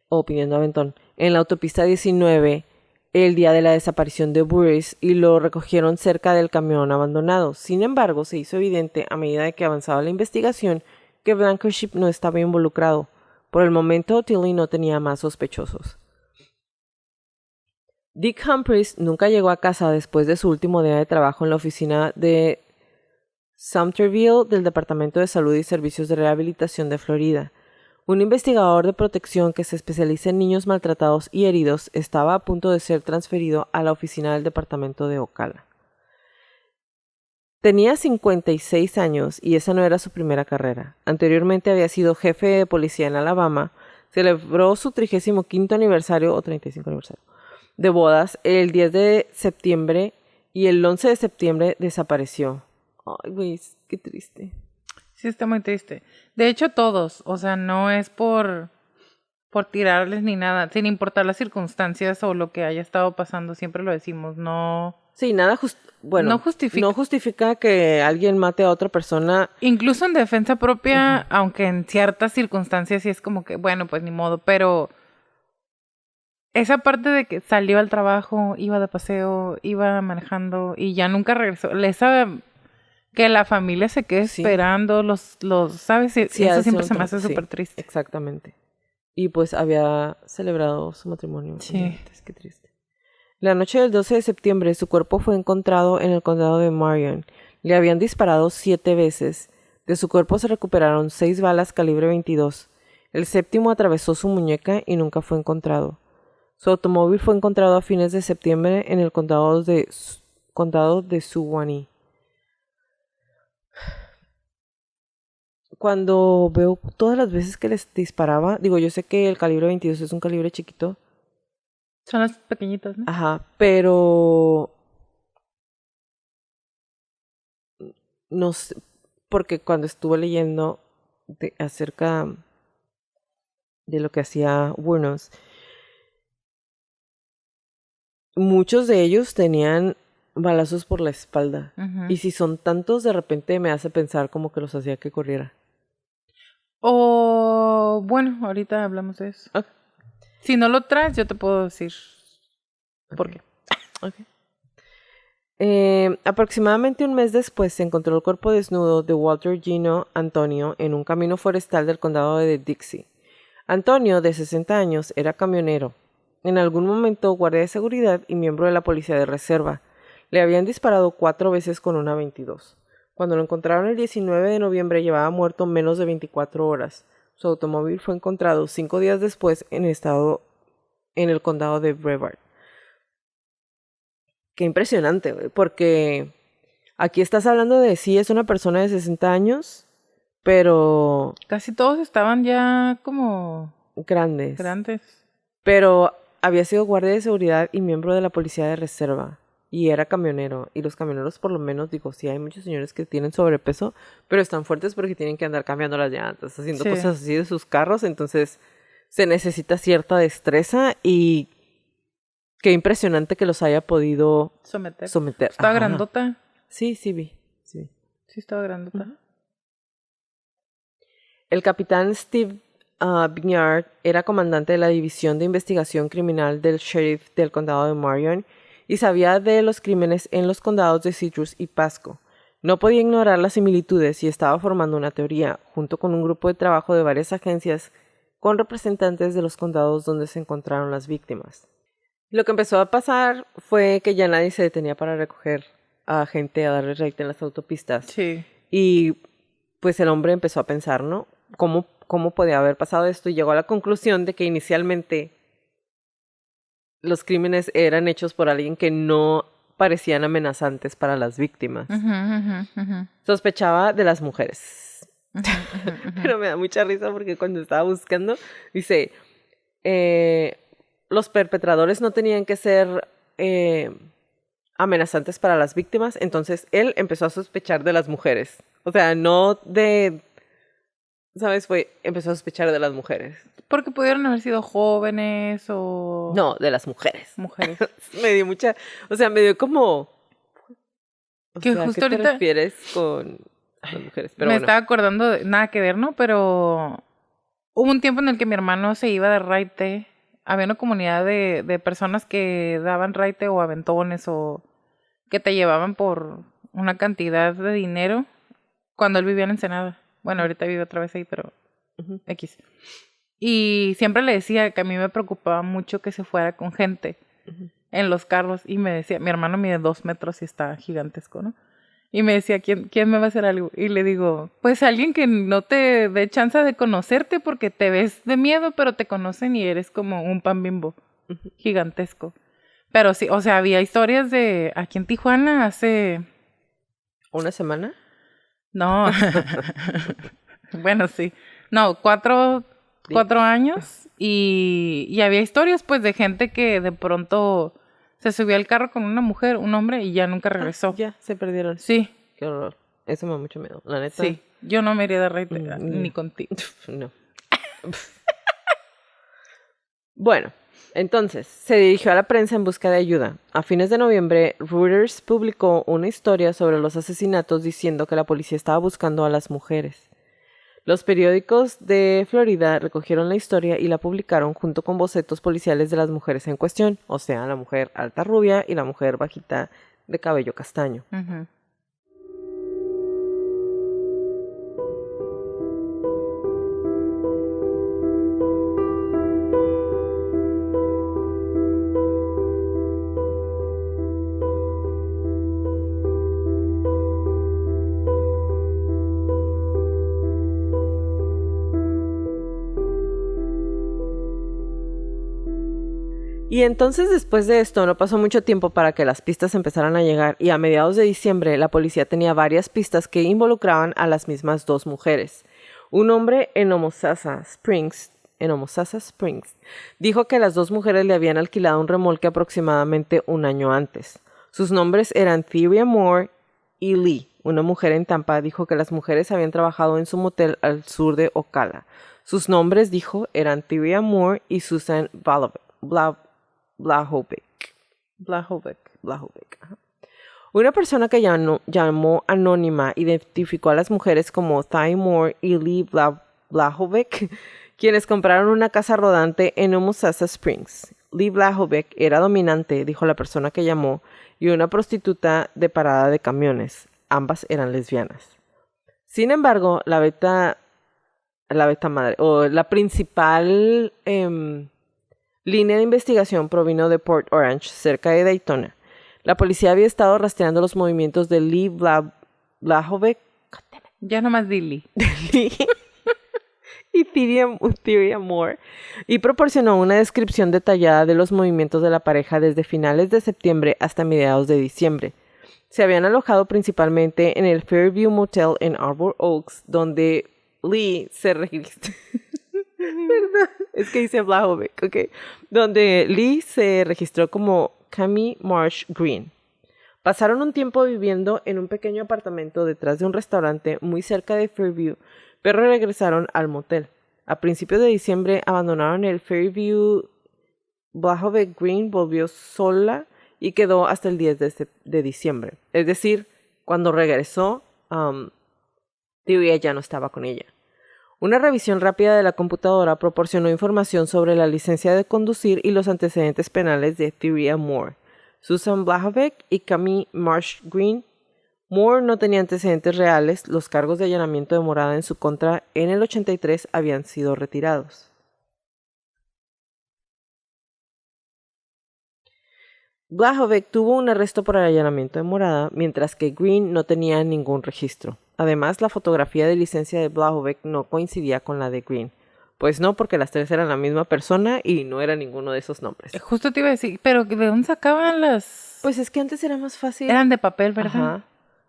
o pidiendo aventón en la autopista 19 el día de la desaparición de Burris y lo recogieron cerca del camión abandonado. Sin embargo, se hizo evidente a medida de que avanzaba la investigación que Blankenship no estaba involucrado. Por el momento, Tilley no tenía más sospechosos. Dick Humphreys nunca llegó a casa después de su último día de trabajo en la oficina de Sumterville del Departamento de Salud y Servicios de Rehabilitación de Florida. Un investigador de protección que se especializa en niños maltratados y heridos estaba a punto de ser transferido a la oficina del departamento de Ocala. Tenía 56 años y esa no era su primera carrera. Anteriormente había sido jefe de policía en Alabama. Celebró su 35º aniversario o 35 aniversario de bodas el 10 de septiembre y el 11 de septiembre desapareció. Ay, güey, qué triste. Sí, está muy triste. De hecho, todos, o sea, no es por tirarles ni nada, sin importar las circunstancias o lo que haya estado pasando, siempre lo decimos, no... Sí, nada no justifica que alguien mate a otra persona. Incluso en defensa propia, aunque en ciertas circunstancias sí es como que, bueno, pues ni modo, pero esa parte de que salió al trabajo, iba de paseo, iba manejando y ya nunca regresó, que la familia se quede esperando, ¿sabes? Sí, eso siempre se me hace súper triste. Exactamente. Y pues había celebrado su matrimonio. Sí. Qué triste. La noche del 12 de septiembre su cuerpo fue encontrado en el condado de Marion. Le habían disparado 7 veces. De su cuerpo se recuperaron 6 balas calibre 22. El séptimo atravesó su muñeca y nunca fue encontrado. Su automóvil fue encontrado a fines de septiembre en el condado de Suwannee. Cuando veo todas las veces que les disparaba, digo, yo sé que el calibre 22 es un calibre chiquito. Son las pequeñitas, ¿no? Ajá, pero no sé, porque cuando estuve leyendo acerca de lo que hacía Wuornos, muchos de ellos tenían balazos por la espalda. Y si son tantos, de repente me hace pensar como que los hacía que corriera. O bueno, ahorita hablamos de eso. Okay. Si no lo traes, yo te puedo decir por qué. Okay. Aproximadamente un mes después se encontró el cuerpo desnudo de Walter Gino Antonio en un camino forestal del condado de Dixie. Antonio, de 60 años, era camionero. En algún momento guardia de seguridad y miembro de la policía de reserva. Le habían disparado 4 veces con una 22. Cuando lo encontraron el 19 de noviembre llevaba muerto menos de 24 horas. Su automóvil fue encontrado 5 días después en el condado de Brevard. Qué impresionante, güey, porque aquí estás hablando de sí, es una persona de 60 años, pero... Casi todos estaban ya como... Grandes. Pero había sido guardia de seguridad y miembro de la policía de reserva. Y era camionero. Y los camioneros, por lo menos, digo, sí hay muchos señores que tienen sobrepeso, pero están fuertes porque tienen que andar cambiando las llantas, haciendo cosas así de sus carros. Entonces, se necesita cierta destreza y qué impresionante que los haya podido someter. ¿Estaba grandota? Sí, vi. Sí estaba grandota. El capitán Steve Bignard era comandante de la División de Investigación Criminal del Sheriff del Condado de Marion y sabía de los crímenes en los condados de Citrus y Pasco. No podía ignorar las similitudes y estaba formando una teoría, junto con un grupo de trabajo de varias agencias con representantes de los condados donde se encontraron las víctimas. Lo que empezó a pasar fue que ya nadie se detenía para recoger a gente a darle raite en las autopistas. Sí. Y pues el hombre empezó a pensar, ¿no? ¿Cómo podía haber pasado esto? Y llegó a la conclusión de que inicialmente los crímenes eran hechos por alguien que no parecían amenazantes para las víctimas. Sospechaba de las mujeres. Pero me da mucha risa porque cuando estaba buscando, dice, los perpetradores no tenían que ser amenazantes para las víctimas, entonces él empezó a sospechar de las mujeres. O sea, no de... ¿Sabes? Empezó a sospechar de las mujeres. Porque pudieron haber sido jóvenes o... No, de las mujeres. Mujeres. Me dio mucha... O sea, me dio como... Que justo ¿qué te ahorita... refieres con las mujeres? Pero me bueno. estaba acordando de... Nada que ver, ¿no? Pero... Hubo un tiempo en el que mi hermano se iba de raite. Había una comunidad de personas que daban raite o aventones o... que te llevaban por una cantidad de dinero cuando él vivía en Ensenada. Bueno, ahorita vive otra vez ahí, pero X. Y siempre le decía que a mí me preocupaba mucho que se fuera con gente en los carros. Y me decía, mi hermano mide 2 metros y está gigantesco, ¿no? Y me decía, ¿quién me va a hacer algo? Y le digo, pues alguien que no te dé chance de conocerte porque te ves de miedo, pero te conocen y eres como un pan Bimbo gigantesco. Pero sí, o sea, había historias de aquí en Tijuana hace... ¿Una semana? No. Bueno, sí. No, 4 años. Y había historias, pues, de gente que de pronto se subió al carro con una mujer, un hombre, y ya nunca regresó. Ya, se perdieron. Sí. Qué horror. Eso me da mucho miedo, la neta. Sí. Yo no me iría de raite ni contigo. No. Bueno, entonces, se dirigió a la prensa en busca de ayuda. A fines de noviembre, Reuters publicó una historia sobre los asesinatos diciendo que la policía estaba buscando a las mujeres. Los periódicos de Florida recogieron la historia y la publicaron junto con bocetos policiales de las mujeres en cuestión, o sea, la mujer alta rubia y la mujer bajita de cabello castaño. Y entonces después de esto no pasó mucho tiempo para que las pistas empezaran a llegar y a mediados de diciembre la policía tenía varias pistas que involucraban a las mismas 2 mujeres. Un hombre en Homosassa Springs, dijo que las 2 mujeres le habían alquilado un remolque aproximadamente un año antes. Sus nombres eran Theria Moore y Lee. Una mujer en Tampa dijo que las mujeres habían trabajado en su motel al sur de Ocala. Sus nombres, dijo, eran Theria Moore y Susan Blahovic. Una persona que llamó anónima identificó a las mujeres como Ty Moore y Lee Blahovic, quienes compraron una casa rodante en Homosassa Springs. Lee Blahovic era dominante, dijo la persona que llamó, y una prostituta de parada de camiones. Ambas eran lesbianas. Sin embargo, la principal línea de investigación provino de Port Orange, cerca de Daytona. La policía había estado rastreando los movimientos de Lee Blahovic. Ya nomás di Lee. Y Theria Moore, y proporcionó una descripción detallada de los movimientos de la pareja desde finales de septiembre hasta mediados de diciembre. Se habían alojado principalmente en el Fairview Motel en Arbor Oaks, donde Lee se registró. Perdón, es que dice Blahovic, ok. Donde Lee se registró como Cammy Marsh Green. Pasaron un tiempo viviendo en un pequeño apartamento detrás de un restaurante muy cerca de Fairview, pero regresaron al motel. A principios de diciembre abandonaron el Fairview. Blahovic Green volvió sola y quedó hasta el 10 de diciembre. Es decir, cuando regresó, Theria ya no estaba con ella. Una revisión rápida de la computadora proporcionó información sobre la licencia de conducir y los antecedentes penales de Theria Moore, Susan Blahovic y Cammy Marsh Green. Moore no tenía antecedentes reales, los cargos de allanamiento de morada en su contra en el 83 habían sido retirados. Blahovic tuvo un arresto por el allanamiento de morada, mientras que Green no tenía ningún registro. Además, la fotografía de licencia de Blahovic no coincidía con la de Green, Pues no, porque las tres eran la misma persona y no era ninguno de esos nombres. Justo te iba a decir, pero ¿de dónde sacaban las...? Pues es que antes era más fácil. Eran de papel, ¿verdad? Ajá.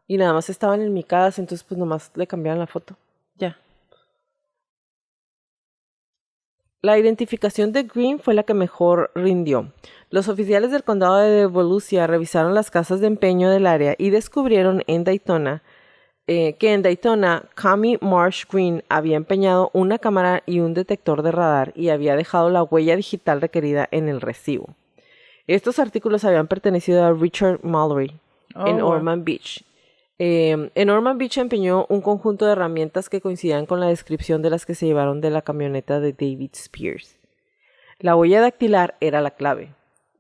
Y nada más estaban enmicadas, entonces pues nomás le cambiaban la foto. Ya. La identificación de Green fue la que mejor rindió. Los oficiales del condado de Volusia revisaron las casas de empeño del área y descubrieron que en Daytona, Cami Marsh Green había empeñado una cámara y un detector de radar y había dejado la huella digital requerida en el recibo. Estos artículos habían pertenecido a Richard Mallory en Ormond Beach. En Ormond Beach empeñó un conjunto de herramientas que coincidían con la descripción de las que se llevaron de la camioneta de David Spears. La huella dactilar era la clave.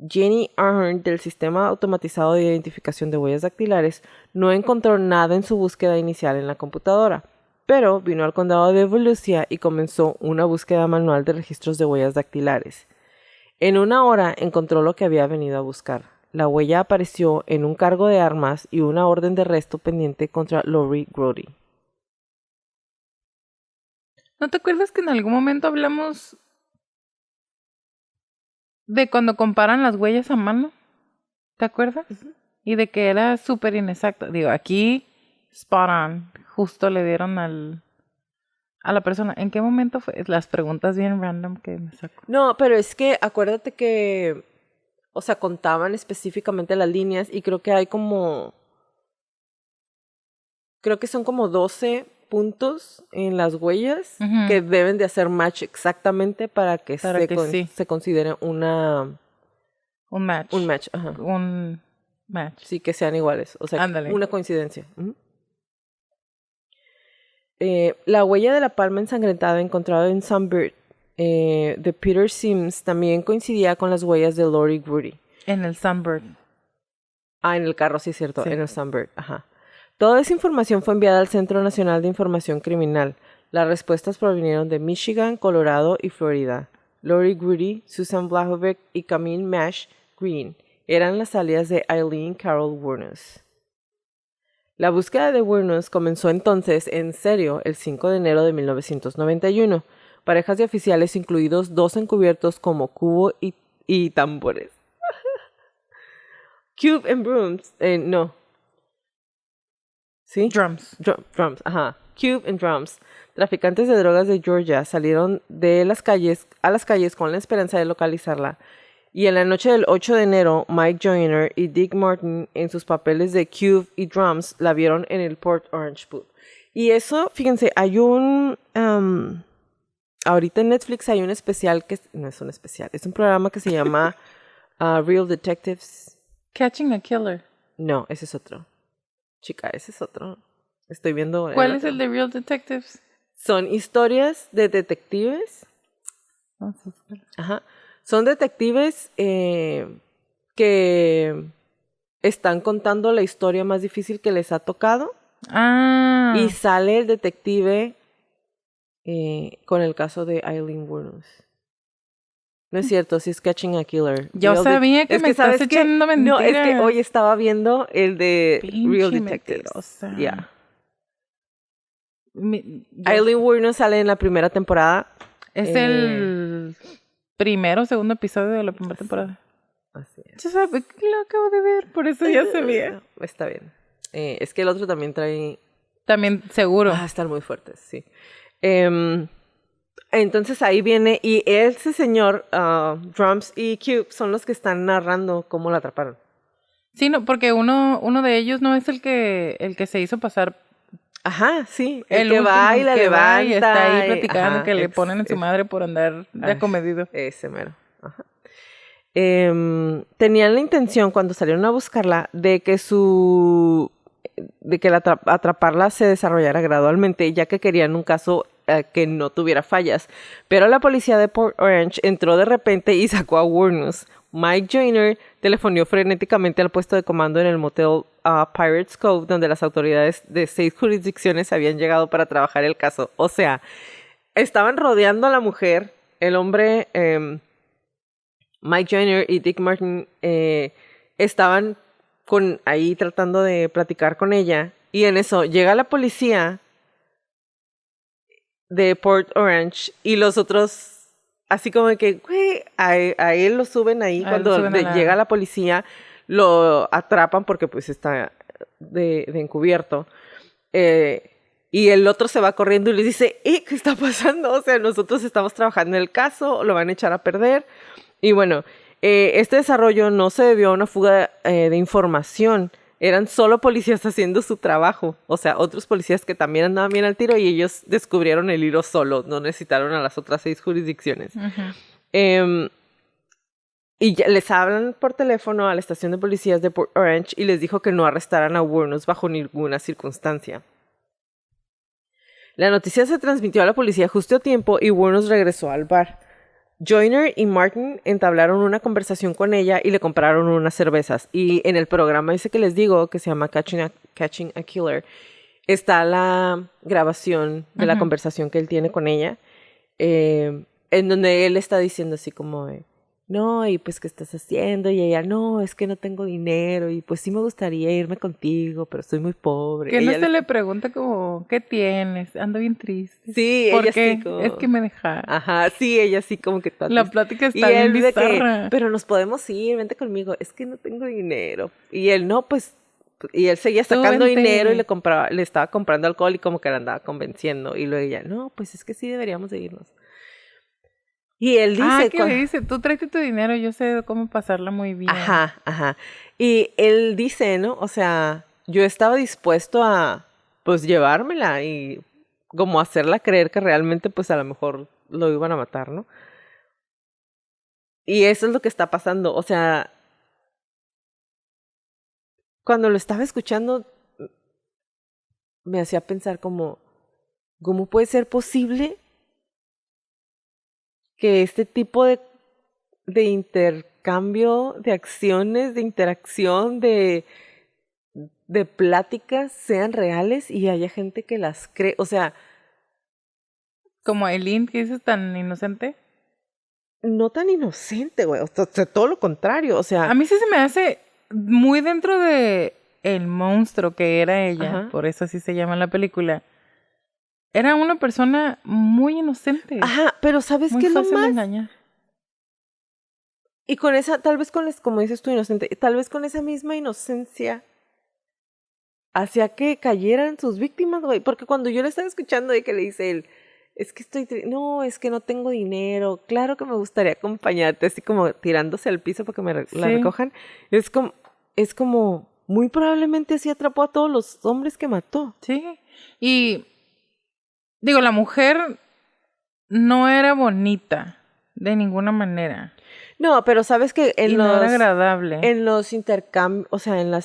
Jenny Ahern del sistema automatizado de identificación de huellas dactilares no encontró nada en su búsqueda inicial en la computadora, pero vino al condado de Volusia y comenzó una búsqueda manual de registros de huellas dactilares. En 1 hora encontró lo que había venido a buscar. La huella apareció en un cargo de armas y una orden de arresto pendiente contra Lori Grody. ¿No te acuerdas que en algún momento hablamos de cuando comparan las huellas a mano? ¿Te acuerdas? Y de que era súper inexacto. Digo, aquí, spot on. Justo le dieron a la persona. ¿En qué momento fue? Las preguntas bien random que me sacó. No, pero es que acuérdate que, o sea, contaban específicamente las líneas y creo que hay creo que son como 12 puntos en las huellas que deben de hacer match exactamente para que, se considere un match. Un match, ajá. Un match. Sí, que sean iguales. O sea, ándale, una coincidencia. La huella de la palma ensangrentada encontrada en Sunbird de Peter Sims también coincidía con las huellas de Lori Grody. En el Sunbird. Ah, en el carro, sí, cierto. Sí. En el Sunbird, ajá. Toda esa información fue enviada al Centro Nacional de Información Criminal. Las respuestas provinieron de Michigan, Colorado y Florida. Lori Grody, Susan Blahovic y Camille Mash Green eran las alias de Eileen Carol Wuornos. La búsqueda de Wuornos comenzó entonces en serio el 5 de enero de 1991. Parejas de oficiales, incluidos 2 encubiertos como cubo y tambores. Cube and brooms, no. ¿Sí? Drums. Drums, ajá. Cube and drums. Traficantes de drogas de Georgia salieron a las calles con la esperanza de localizarla. Y en la noche del 8 de enero, Mike Joyner y Dick Martin, en sus papeles de Cube y Drums, la vieron en el Port Orange Pub. Y eso, fíjense, hay ahorita en Netflix hay un especial que... No es un especial, es un programa que se llama Real Detectives. Catching a Killer. No, ese es otro. Chica, ese es otro. Estoy viendo... ¿Cuál es el de Real Detectives? Son historias de detectives. Ajá. Son detectives que están contando la historia más difícil que les ha tocado. Ah. Y sale el detective con el caso de Eileen Wuornos. No es cierto, sí es Catching a Killer. Yo sabía que me estás echando mentiras. No, es que hoy estaba viendo el de Real Detectives. Yeah. Eileen Wuornos sale en la primera temporada. Es el primero o segundo episodio de la primera temporada. Así es. Ya sabes, lo acabo de ver, por eso ya sabía. Está bien. Es que el otro también trae... También, seguro. Están muy fuertes, sí. Entonces ahí viene, y ese señor, Drums y Cube, son los que están narrando cómo la atraparon. Sí, no, porque uno de ellos no es el que se hizo pasar. Ajá, sí. El que va y la levanta. Y está ahí platicando, ajá, que le ponen en su madre por andar de acomedido. Ese mero. Ajá. Tenían la intención, cuando salieron a buscarla, de que atraparla se desarrollara gradualmente, ya que querían un caso que no tuviera fallas. Pero la policía de Port Orange entró de repente y sacó a Wuornos. Mike Joyner telefonió frenéticamente al puesto de comando en el motel Pirates Cove, donde las autoridades de 6 jurisdicciones habían llegado para trabajar el caso. O sea, estaban rodeando a la mujer. El hombre, Mike Joyner y Dick Martin, estaban ahí tratando de platicar con ella. Y en eso llega la policía, de Port Orange y los otros, así como que, güey, a él lo suben ahí cuando llega la policía, lo atrapan porque pues está de encubierto. Y el otro se va corriendo y le dice, ¿qué está pasando? O sea, nosotros estamos trabajando en el caso, lo van a echar a perder. Y bueno, este desarrollo no se debió a una fuga de información. Eran solo policías haciendo su trabajo. O sea, otros policías que también andaban bien al tiro y ellos descubrieron el hilo solo. No necesitaron a las otras 6 jurisdicciones. Y ya les hablan por teléfono a la estación de policías de Port Orange y les dijo que no arrestaran a Wuornos bajo ninguna circunstancia. La noticia se transmitió a la policía justo a tiempo y Wuornos regresó al bar. Joyner y Martin entablaron una conversación con ella y le compraron unas cervezas. Y en el programa ese que les digo, que se llama Catching a Killer, está la grabación de la conversación que él tiene con ella, en donde él está diciendo así como, no, y pues, ¿qué estás haciendo? Y ella, no, es que no tengo dinero y pues sí me gustaría irme contigo, pero estoy muy pobre. Que no se le pregunta como, ¿qué tienes? Ando bien triste. Sí, ¿Por ella qué? sí como... Es que me dejaron. Ajá, sí, ella sí como que... La plática está bien bizarra. Pero nos podemos ir, vente conmigo. Es que no tengo dinero. Y él, no, pues... Y él seguía sacando dinero y le estaba comprando alcohol y como que la andaba convenciendo. Y luego ella, no, pues es que sí deberíamos de irnos. Y él dice... ¿qué le dice? Tú tráete tu dinero, yo sé cómo pasarla muy bien. Ajá. Y él dice, ¿no? O sea, yo estaba dispuesto a, pues, llevármela y como hacerla creer que realmente, pues, a lo mejor lo iban a matar, ¿no? Y eso es lo que está pasando. O sea, cuando lo estaba escuchando, me hacía pensar como, ¿cómo puede ser posible que este tipo de intercambio, de acciones, de interacción, de pláticas sean reales y haya gente que las cree? O sea... Como Eileen, que dices tan inocente. No tan inocente, güey. O sea, todo lo contrario. O sea... A mí sí se me hace muy dentro de el monstruo que era ella. Ajá. Por eso así se llama en la película. Era una persona muy inocente. Ajá, pero ¿sabes qué es lo más? Muy fácil de más? engañar. Y con esa, tal vez con, como dices tú, inocente, tal vez con esa misma inocencia hacía que cayeran sus víctimas, güey. Porque cuando yo le estaba escuchando de que le dice él, es que no, es que no tengo dinero, claro que me gustaría acompañarte, así como tirándose al piso para que la recojan. Es como, muy probablemente así atrapó a todos los hombres que mató. Sí, y digo, la mujer no era bonita de ninguna manera. No, pero sabes que no era agradable. En los intercambios, o sea, en la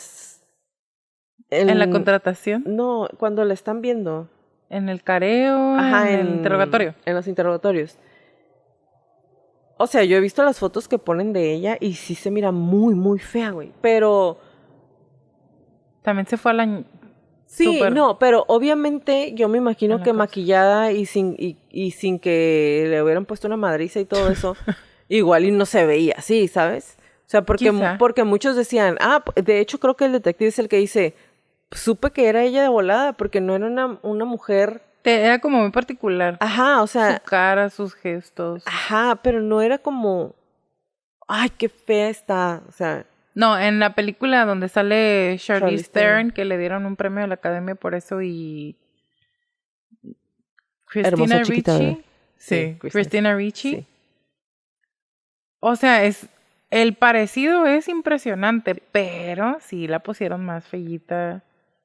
contratación. No, cuando la están viendo. En el careo, ajá, en el interrogatorio. En los interrogatorios. O sea, yo he visto las fotos que ponen de ella y sí se mira muy, muy fea, güey. Pero... También se fue a la... Sí, no, pero obviamente yo me imagino que maquillada y sin que le hubieran puesto una madriza y todo eso, igual y no se veía así, ¿sabes? O sea, porque muchos decían, de hecho creo que el detective es el que dice, supe que era ella de volada, porque no era una mujer... Era como muy particular. Ajá, o sea... Su cara, sus gestos. Ajá, pero no era como... Ay, qué fea está, o sea... No, en la película donde sale Charlize Theron, que le dieron un premio a la Academia por eso, y... Christina Ricci. Sí, Christina Ricci. Sí. O sea, el parecido es impresionante, pero sí la pusieron más feíta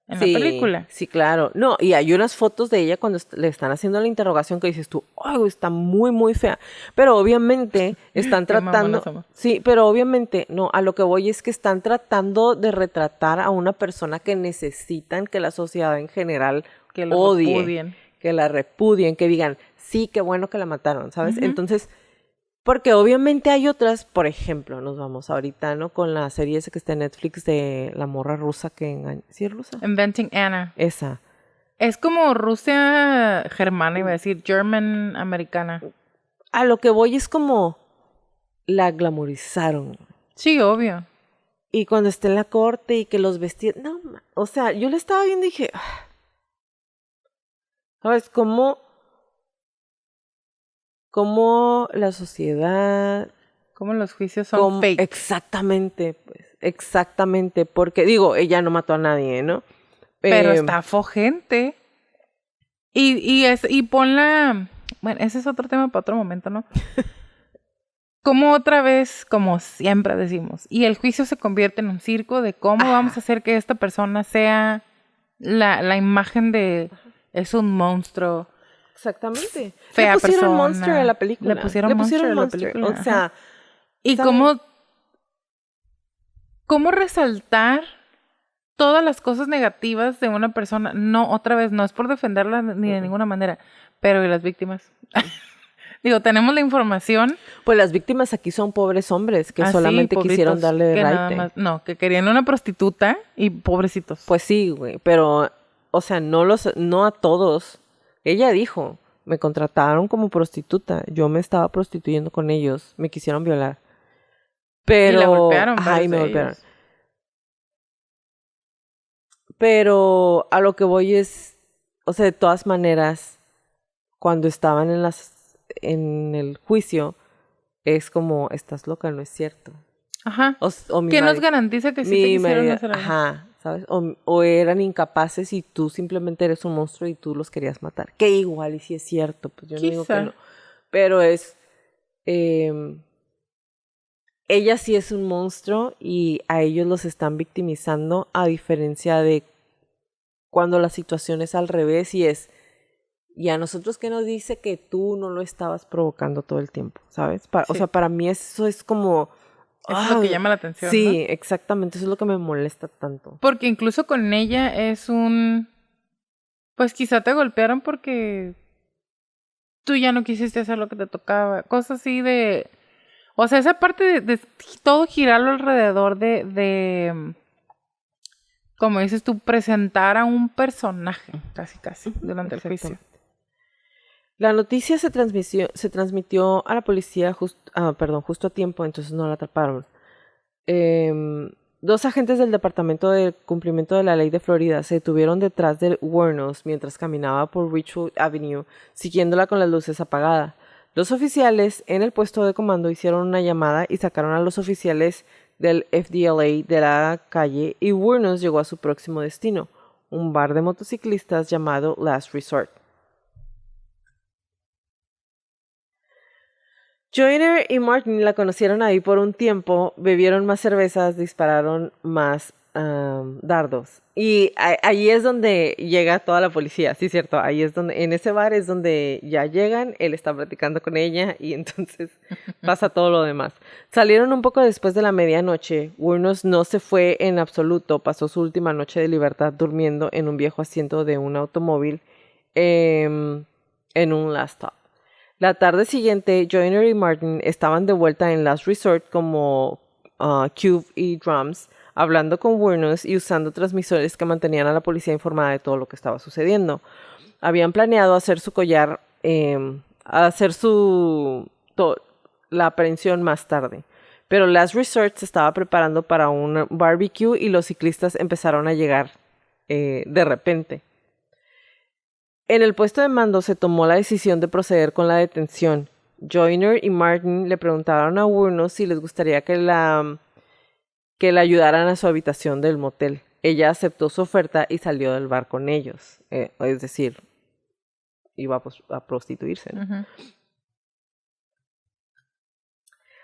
en la película. Sí, claro. No, y hay unas fotos de ella cuando le están haciendo la interrogación que dices tú, ¡ay, está muy, muy fea! Pero obviamente están tratando... Sí, pero obviamente, no, a lo que voy es que están tratando de retratar a una persona que necesitan que la sociedad en general que la odie, repudien. Que la repudien, que digan, sí, qué bueno que la mataron, ¿sabes? Entonces... Porque obviamente hay otras, por ejemplo, nos vamos ahorita, ¿no? Con la serie esa que está en Netflix de la morra rusa que engaña. ¿Sí es rusa? Inventing Anna. Esa. Es como Rusia germana, iba a decir, German americana. A lo que voy es como la glamorizaron. Sí, obvio. Y cuando está en la corte y que los vestidos... No, o sea, yo le estaba viendo y dije... ¿Sabes cómo cómo la sociedad... Cómo los juicios son fake. Exactamente, pues, exactamente, porque digo, ella no mató a nadie, ¿no? Pero estafó gente. Y ponla... Bueno, ese es otro tema para otro momento, ¿no? Como otra vez, como siempre decimos, y el juicio se convierte en un circo de cómo vamos a hacer que esta persona sea la imagen de... Es un monstruo. Exactamente. Fea Le pusieron persona. monster a la película. Le pusieron monster a la película. O sea... Y cómo resaltar todas las cosas negativas de una persona. No, otra vez, no es por defenderla ni de ninguna manera, pero ¿y las víctimas? Digo, tenemos la información. Pues las víctimas aquí son pobres hombres que solamente quisieron darle raite. No, que querían una prostituta y pobrecitos. Pues sí, güey, pero, o sea, no a todos. Ella dijo, me contrataron como prostituta, yo me estaba prostituyendo con ellos, me quisieron violar. Pero... Y la golpearon. Ay, me golpearon. Pero a lo que voy es, o sea, de todas maneras, cuando estaban en el juicio, es como, estás loca, no es cierto. Ajá. ¿Qué nos garantiza que sí te quisieron hacer algo? Ajá, ¿sabes? O eran incapaces y tú simplemente eres un monstruo y tú los querías matar. Que igual y si es cierto, pues yo no digo que no. Pero es... ella sí es un monstruo y a ellos los están victimizando, a diferencia de cuando la situación es al revés y a nosotros que nos dice que tú no lo estabas provocando todo el tiempo, ¿sabes? O sea, para mí eso es como... Eso es lo que llama la atención, sí, ¿no? Exactamente, eso es lo que me molesta tanto. Porque incluso con ella es pues quizá te golpearon porque tú ya no quisiste hacer lo que te tocaba, cosas así de... O sea, esa parte de todo girarlo alrededor de como dices tú, presentar a un personaje, casi, durante el juicio. La noticia se transmitió a la policía justo a tiempo, entonces no la atraparon. 2 agentes del Departamento de Cumplimiento de la Ley de Florida se detuvieron detrás de Wuornos mientras caminaba por Ridgewood Avenue, siguiéndola con las luces apagadas. Los oficiales en el puesto de comando hicieron una llamada y sacaron a los oficiales del FDLA de la calle y Wuornos llegó a su próximo destino, un bar de motociclistas llamado Last Resort. Joyner y Martin la conocieron ahí por un tiempo, bebieron más cervezas, dispararon más dardos. Y ahí es donde llega toda la policía, sí, cierto. Ahí es donde, en ese bar es donde ya llegan, él está platicando con ella y entonces pasa todo lo demás. Salieron un poco después de la medianoche. Wuornos no se fue en absoluto, pasó su última noche de libertad durmiendo en un viejo asiento de un automóvil en un last stop. La tarde siguiente, Joyner y Martin estaban de vuelta en Last Resort como Cube y Drums, hablando con Wuornos y usando transmisores que mantenían a la policía informada de todo lo que estaba sucediendo. Habían planeado hacer su collar, la aprehensión más tarde. Pero Last Resort se estaba preparando para un barbecue y los ciclistas empezaron a llegar de repente. En el puesto de mando se tomó la decisión de proceder con la detención. Joyner y Martin le preguntaron a Wuornos si les gustaría que la ayudaran a su habitación del motel. Ella aceptó su oferta y salió del bar con ellos. Es decir, iba a prostituirse, ¿no? Uh-huh.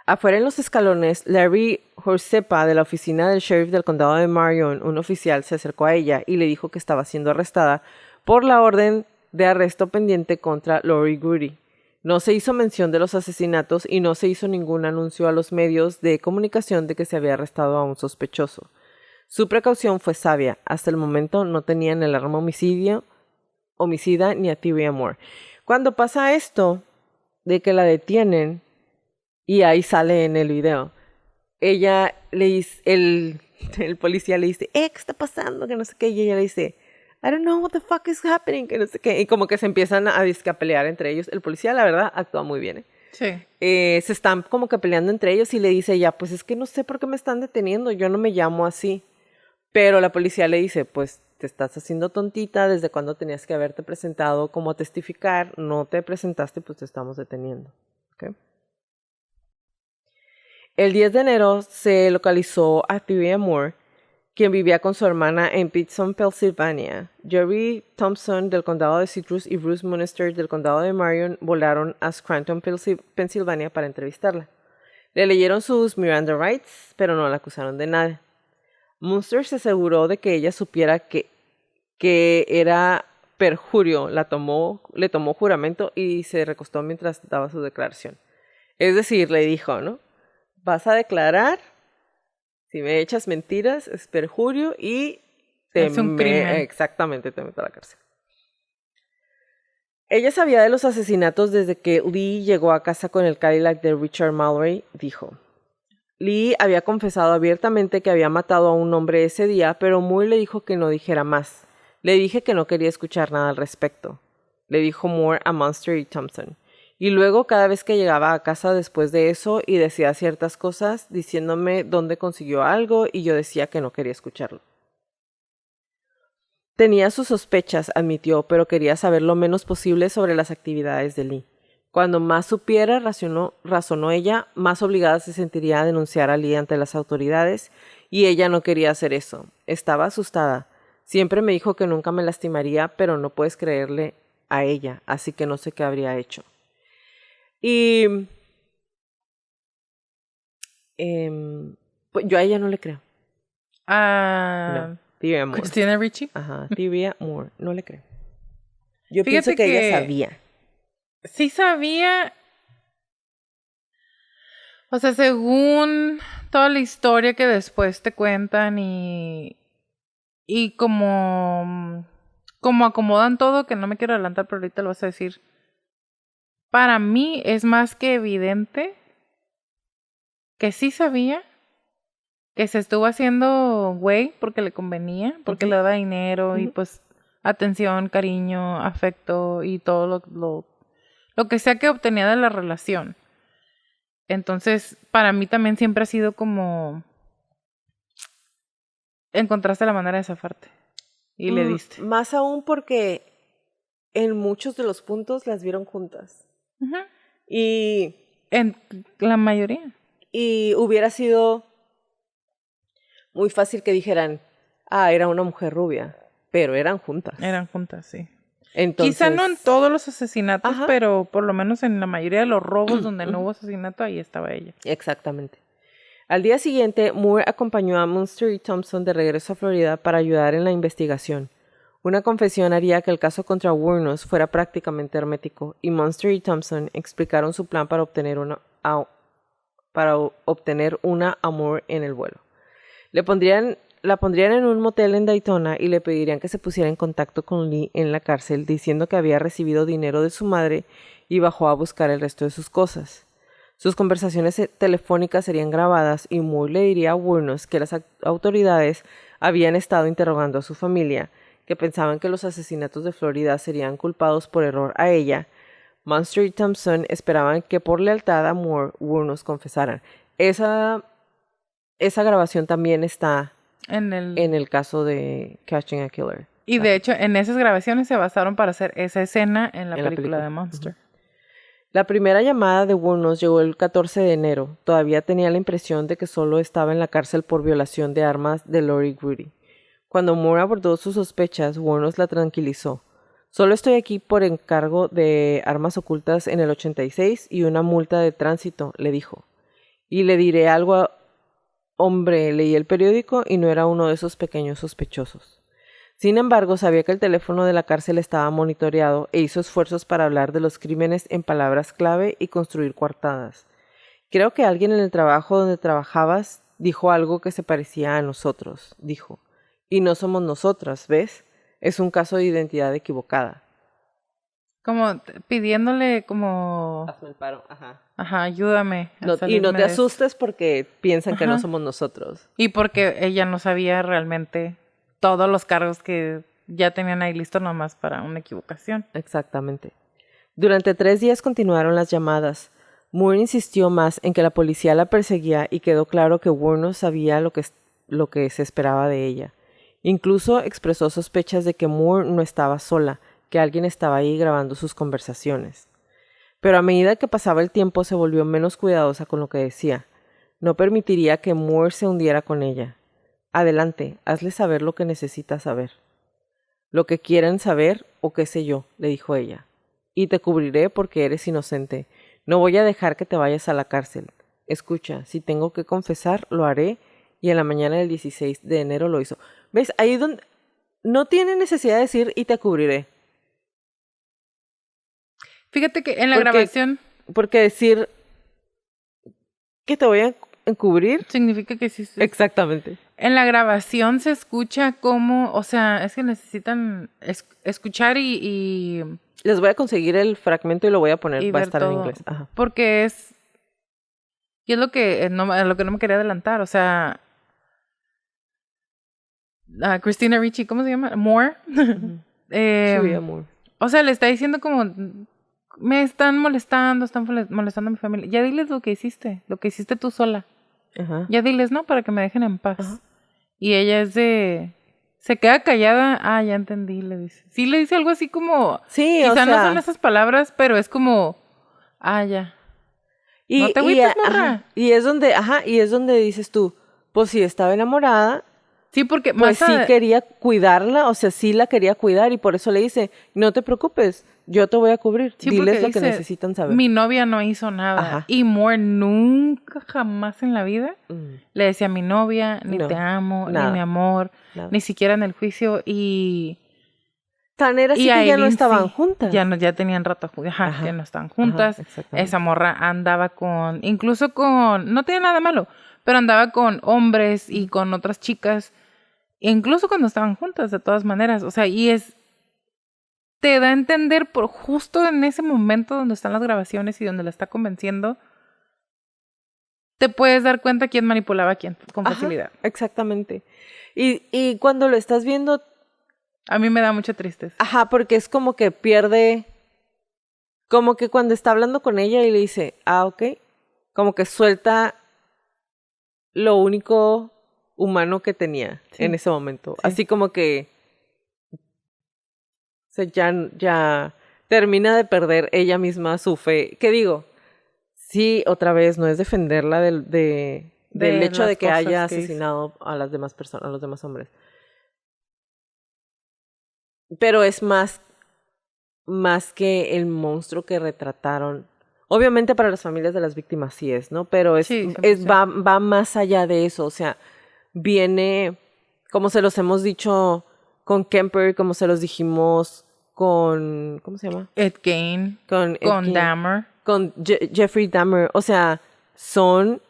Afuera en los escalones, Larry Horsepa, de la oficina del sheriff del condado de Marion, un oficial, se acercó a ella y le dijo que estaba siendo arrestada por la orden de arresto pendiente contra Lori Goody. No se hizo mención de los asesinatos y no se hizo ningún anuncio a los medios de comunicación de que se había arrestado a un sospechoso. Su precaución fue sabia. Hasta el momento no tenían el arma homicida ni a Tyria Moore. Cuando pasa esto de que la detienen, y ahí sale en el video, ella le dice, el policía le dice, ¿qué está pasando? Que no sé qué, y ella le dice, I don't know what the fuck is happening, que no sé qué, y como que se empiezan a pelear entre ellos. El policía, la verdad, actúa muy bien, Sí. Se están como que peleando entre ellos y le dice ella, pues es que no sé por qué me están deteniendo, yo no me llamo así. Pero la policía le dice, pues te estás haciendo tontita, desde cuando tenías que haberte presentado como a testificar, no te presentaste, pues te estamos deteniendo. ¿Okay? El 10 de enero se localizó a Thea Moore, quien vivía con su hermana en Pittston, Pensilvania. Jerry Thompson del condado de Citrus y Bruce Munster del condado de Marion volaron a Scranton, Pensilvania para entrevistarla. Le leyeron sus Miranda Rights, pero no la acusaron de nada. Munster se aseguró de que ella supiera que era perjurio, le tomó juramento y se recostó mientras daba su declaración. Es decir, le dijo, ¿no? Vas a declarar, si me echas mentiras, es perjurio y es un crimen. Exactamente, te meto a la cárcel. Ella sabía de los asesinatos desde que Lee llegó a casa con el Cadillac de Richard Mallory, dijo. Lee había confesado abiertamente que había matado a un hombre ese día, pero Moore le dijo que no dijera más. Le dije que no quería escuchar nada al respecto, le dijo Moore a Munster y Thompson. Y luego cada vez que llegaba a casa después de eso y decía ciertas cosas, diciéndome dónde consiguió algo y yo decía que no quería escucharlo. Tenía sus sospechas, admitió, pero quería saber lo menos posible sobre las actividades de Lee. Cuando más supiera, razonó ella, más obligada se sentiría a denunciar a Lee ante las autoridades, y ella no quería hacer eso. Estaba asustada. Siempre me dijo que nunca me lastimaría, pero no puedes creerle a ella, así que no sé qué habría hecho. Y pues yo a ella no le creo. No, Thea Moore. ¿Christina Ricci? Ajá, Thea Moore, no le creo. Yo pienso que ella sabía. Sí sabía. O sea, según toda la historia que después te cuentan y como acomodan todo, que no me quiero adelantar, pero ahorita lo vas a decir. Para mí es más que evidente que sí sabía, que se estuvo haciendo güey porque le convenía, porque le daba dinero y pues atención, cariño, afecto y todo lo que sea que obtenía de la relación. Entonces, para mí también siempre ha sido como encontraste la manera de zafarte y le diste. Más aún porque en muchos de los puntos las vieron juntas. Y en la mayoría. Y hubiera sido muy fácil que dijeran, era una mujer rubia, pero eran juntas. Eran juntas, sí. Entonces, quizá no en todos los asesinatos, pero por lo menos en la mayoría de los robos donde no hubo asesinato, ahí estaba ella. Exactamente. Al día siguiente, Moore acompañó a Munster y Thompson de regreso a Florida para ayudar en la investigación. Una confesión haría que el caso contra Wuornos fuera prácticamente hermético, y Munster y Thompson explicaron su plan para obtener una a Moore en el vuelo. La pondrían en un motel en Daytona y le pedirían que se pusiera en contacto con Lee en la cárcel, diciendo que había recibido dinero de su madre y bajó a buscar el resto de sus cosas. Sus conversaciones telefónicas serían grabadas y Moore le diría a Wuornos que las autoridades habían estado interrogando a su familia, que pensaban que los asesinatos de Florida serían culpados por error a ella. Munster y Thompson esperaban que por lealtad a Moore, Wuornos confesaran. Esa grabación también está en el caso de Catching a Killer. Y de hecho, en esas grabaciones se basaron para hacer esa escena en la película de Monster. La primera llamada de Wuornos llegó el 14 de enero. Todavía tenía la impresión de que solo estaba en la cárcel por violación de armas de Lori Grudy. Cuando Moore abordó sus sospechas, Wuornos la tranquilizó. Solo estoy aquí por encargo de armas ocultas en el 86 y una multa de tránsito, le dijo. Y le diré algo hombre, leí el periódico y no era uno de esos pequeños sospechosos. Sin embargo, sabía que el teléfono de la cárcel estaba monitoreado e hizo esfuerzos para hablar de los crímenes en palabras clave y construir coartadas. Creo que alguien en el trabajo donde trabajabas dijo algo que se parecía a nosotros, dijo. Y no somos nosotras, ¿ves? Es un caso de identidad equivocada. Como pidiéndole como... Hazme el paro, ajá. Ajá, ayúdame. Y no te asustes porque piensan que no somos nosotros. Y porque ella no sabía realmente todos los cargos que ya tenían ahí listos nomás para una equivocación. Exactamente. Durante 3 días continuaron las llamadas. Moore insistió más en que la policía la perseguía y quedó claro que Wuornos sabía lo que se esperaba de ella. Incluso expresó sospechas de que Moore no estaba sola, que alguien estaba ahí grabando sus conversaciones. Pero a medida que pasaba el tiempo se volvió menos cuidadosa con lo que decía. No permitiría que Moore se hundiera con ella. Adelante, hazle saber lo que necesita saber. Lo que quieran saber o qué sé yo, le dijo ella. Y te cubriré porque eres inocente. No voy a dejar que te vayas a la cárcel. Escucha, si tengo que confesar, lo haré. Y en la mañana del 16 de enero lo hizo. ¿Ves? Ahí donde no tiene necesidad de decir y te cubriré. Fíjate que en la grabación... Porque decir que te voy a encubrir... significa que sí. Exactamente. En la grabación se escucha como... O sea, es que necesitan escuchar y... Les voy a conseguir el fragmento y lo voy a poner. Va a estar todo, en inglés. Ajá. Porque es... Y es lo que no me quería adelantar. O sea... Christina Ricci, ¿cómo se llama? Moore. Julia Moore. O sea, le está diciendo como... Me están molestando a mi familia. Ya diles lo que hiciste tú sola. Ajá. Ya diles, ¿no? Para que me dejen en paz. Ajá. Y ella es de... Se queda callada. Ah, ya entendí, le dice. Sí, le dice algo así como... Sí, quizá no son esas palabras, pero es como... Ah, ya. No te agüites, morra. Y es donde dices tú, pues si estaba enamorada... Sí, porque pues sí quería cuidarla, o sea, sí la quería cuidar y por eso le dice, no te preocupes, yo te voy a cubrir, sí, diles lo que necesitan saber. Mi novia no hizo nada. Ajá. Y Moore nunca, jamás en la vida le decía a mi novia, ni te amo, nada, ni mi amor, nada, ni siquiera en el juicio y... Tan era así que ya no estaban juntas. Ya tenían rato, que no estaban juntas. Esa morra andaba con, incluso con, no tiene nada de malo, pero andaba con hombres y con otras chicas, incluso cuando estaban juntas, de todas maneras. O sea, te da a entender por justo en ese momento donde están las grabaciones y donde la está convenciendo, te puedes dar cuenta quién manipulaba a quién con facilidad. Exactamente. Y cuando lo estás viendo... A mí me da mucha tristeza. Ajá, porque es como que pierde... Como que cuando está hablando con ella y le dice, ok, como que suelta lo único humano que tenía en ese momento. Sí. Así como que... O sea, ya termina de perder ella misma su fe. ¿Qué digo? Sí, otra vez, no es defenderla del hecho de que haya asesinado a las demás personas, a los demás hombres. Pero es más que el monstruo que retrataron. Obviamente para las familias de las víctimas sí es, ¿no? Pero va más allá de eso. O sea, viene, como se los hemos dicho con Kemper, como se los dijimos con... ¿Cómo se llama? Ed Gein. Con Dahmer. Con Jeffrey Dahmer. O sea, son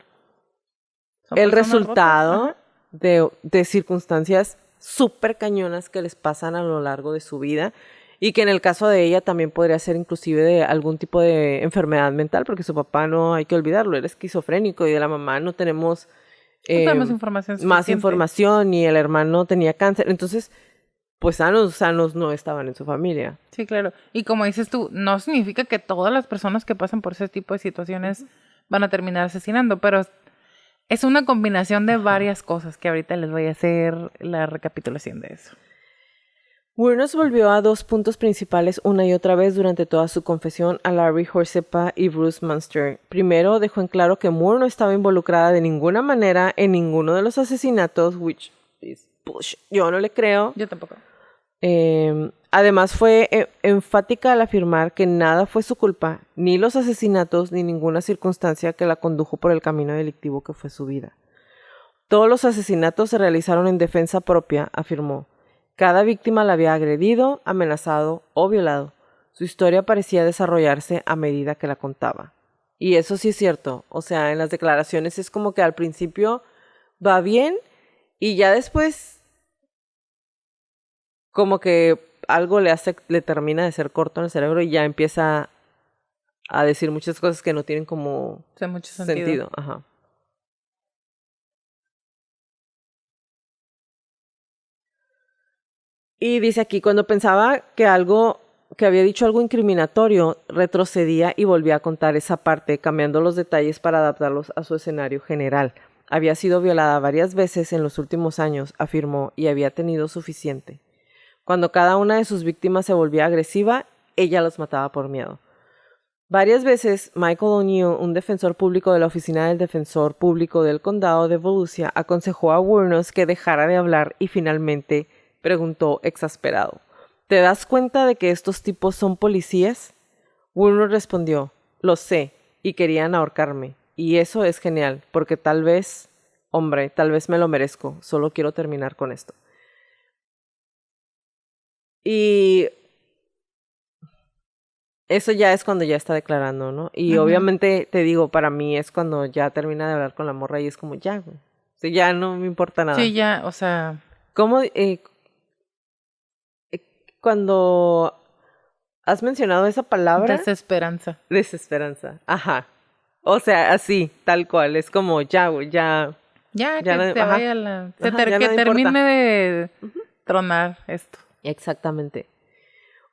el resultado de circunstancias súper cañonas que les pasan a lo largo de su vida y que en el caso de ella también podría ser inclusive de algún tipo de enfermedad mental, porque su papá no hay que olvidarlo, era esquizofrénico y de la mamá no tenemos más información y el hermano tenía cáncer, entonces pues sanos no estaban en su familia. Sí, claro. Y como dices tú, no significa que todas las personas que pasan por ese tipo de situaciones van a terminar asesinando, pero es una combinación de varias cosas que ahorita les voy a hacer la recapitulación de eso. Wuornos volvió a dos puntos principales una y otra vez durante toda su confesión a Larry Horssepa y Bruce Munster. Primero, dejó en claro que Moore no estaba involucrada de ninguna manera en ninguno de los asesinatos, which is bullshit. Yo no le creo. Yo tampoco. Además fue enfática al afirmar que nada fue su culpa, ni los asesinatos, ni ninguna circunstancia que la condujo por el camino delictivo que fue su vida. Todos los asesinatos se realizaron en defensa propia, afirmó. Cada víctima la había agredido, amenazado o violado. Su historia parecía desarrollarse a medida que la contaba. Y eso sí es cierto. O sea, en las declaraciones es como que al principio va bien y ya después como que algo le termina de ser corto en el cerebro y ya empieza a decir muchas cosas que no tienen como mucho sentido. Ajá. Y dice aquí, cuando pensaba que había dicho algo incriminatorio, retrocedía y volvía a contar esa parte, cambiando los detalles para adaptarlos a su escenario general. Había sido violada varias veces en los últimos años, afirmó, y había tenido suficiente. Cuando cada una de sus víctimas se volvía agresiva, ella los mataba por miedo. Varias veces, Michael O'Neill, un defensor público de la Oficina del Defensor Público del Condado de Volusia, aconsejó a Wuornos que dejara de hablar y finalmente preguntó exasperado: ¿te das cuenta de que estos tipos son policías? Wuornos respondió: lo sé, y querían ahorcarme. Y eso es genial, porque tal vez me lo merezco, solo quiero terminar con esto. Y eso ya es cuando ya está declarando, ¿no? Y obviamente, te digo, para mí es cuando ya termina de hablar con la morra y es como, ya, güey. O sea, ya no me importa nada. Sí, ya, o sea... ¿Cómo? Cuando has mencionado esa palabra... Desesperanza. Desesperanza, ajá. O sea, así, tal cual. Es como, ya, güey, ya... Ya, que no, se vaya la... que no termine de tronar esto. Exactamente.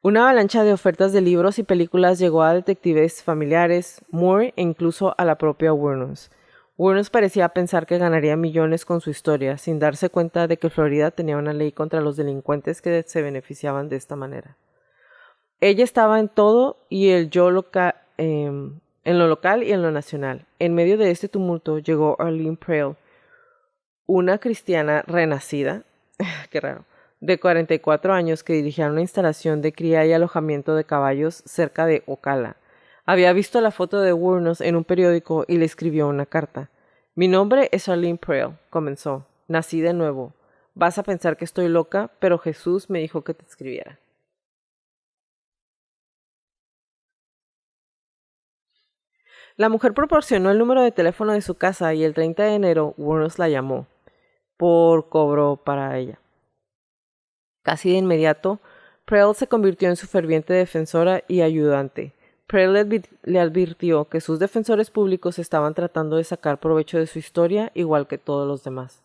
Una avalancha de ofertas de libros y películas llegó a detectives familiares, Moore e incluso a la propia Wuornos. Wuornos parecía pensar que ganaría millones con su historia, sin darse cuenta de que Florida tenía una ley contra los delincuentes que se beneficiaban de esta manera. Ella estaba en todo y en lo local y en lo nacional. En medio de este tumulto llegó Arlene Preil, una cristiana renacida, qué raro, de 44 años que dirigía una instalación de cría y alojamiento de caballos cerca de Ocala. Había visto la foto de Wuornos en un periódico y le escribió una carta. Mi nombre es Arlene Preil, comenzó. Nací de nuevo. Vas a pensar que estoy loca, pero Jesús me dijo que te escribiera. La mujer proporcionó el número de teléfono de su casa y el 30 de enero Wuornos la llamó por cobro para ella. Casi de inmediato, Preil se convirtió en su ferviente defensora y ayudante. Preil le advirtió que sus defensores públicos estaban tratando de sacar provecho de su historia igual que todos los demás.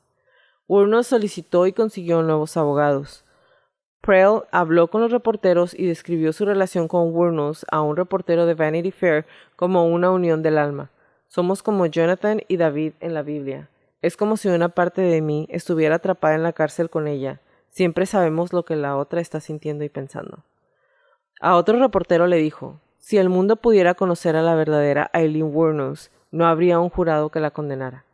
Wuornos solicitó y consiguió nuevos abogados. Preil habló con los reporteros y describió su relación con Wuornos a un reportero de Vanity Fair como una unión del alma. Somos como Jonathan y David en la Biblia. Es como si una parte de mí estuviera atrapada en la cárcel con ella. Siempre sabemos lo que la otra está sintiendo y pensando. A otro reportero le dijo: si el mundo pudiera conocer a la verdadera Aileen Wuornos, no habría un jurado que la condenara.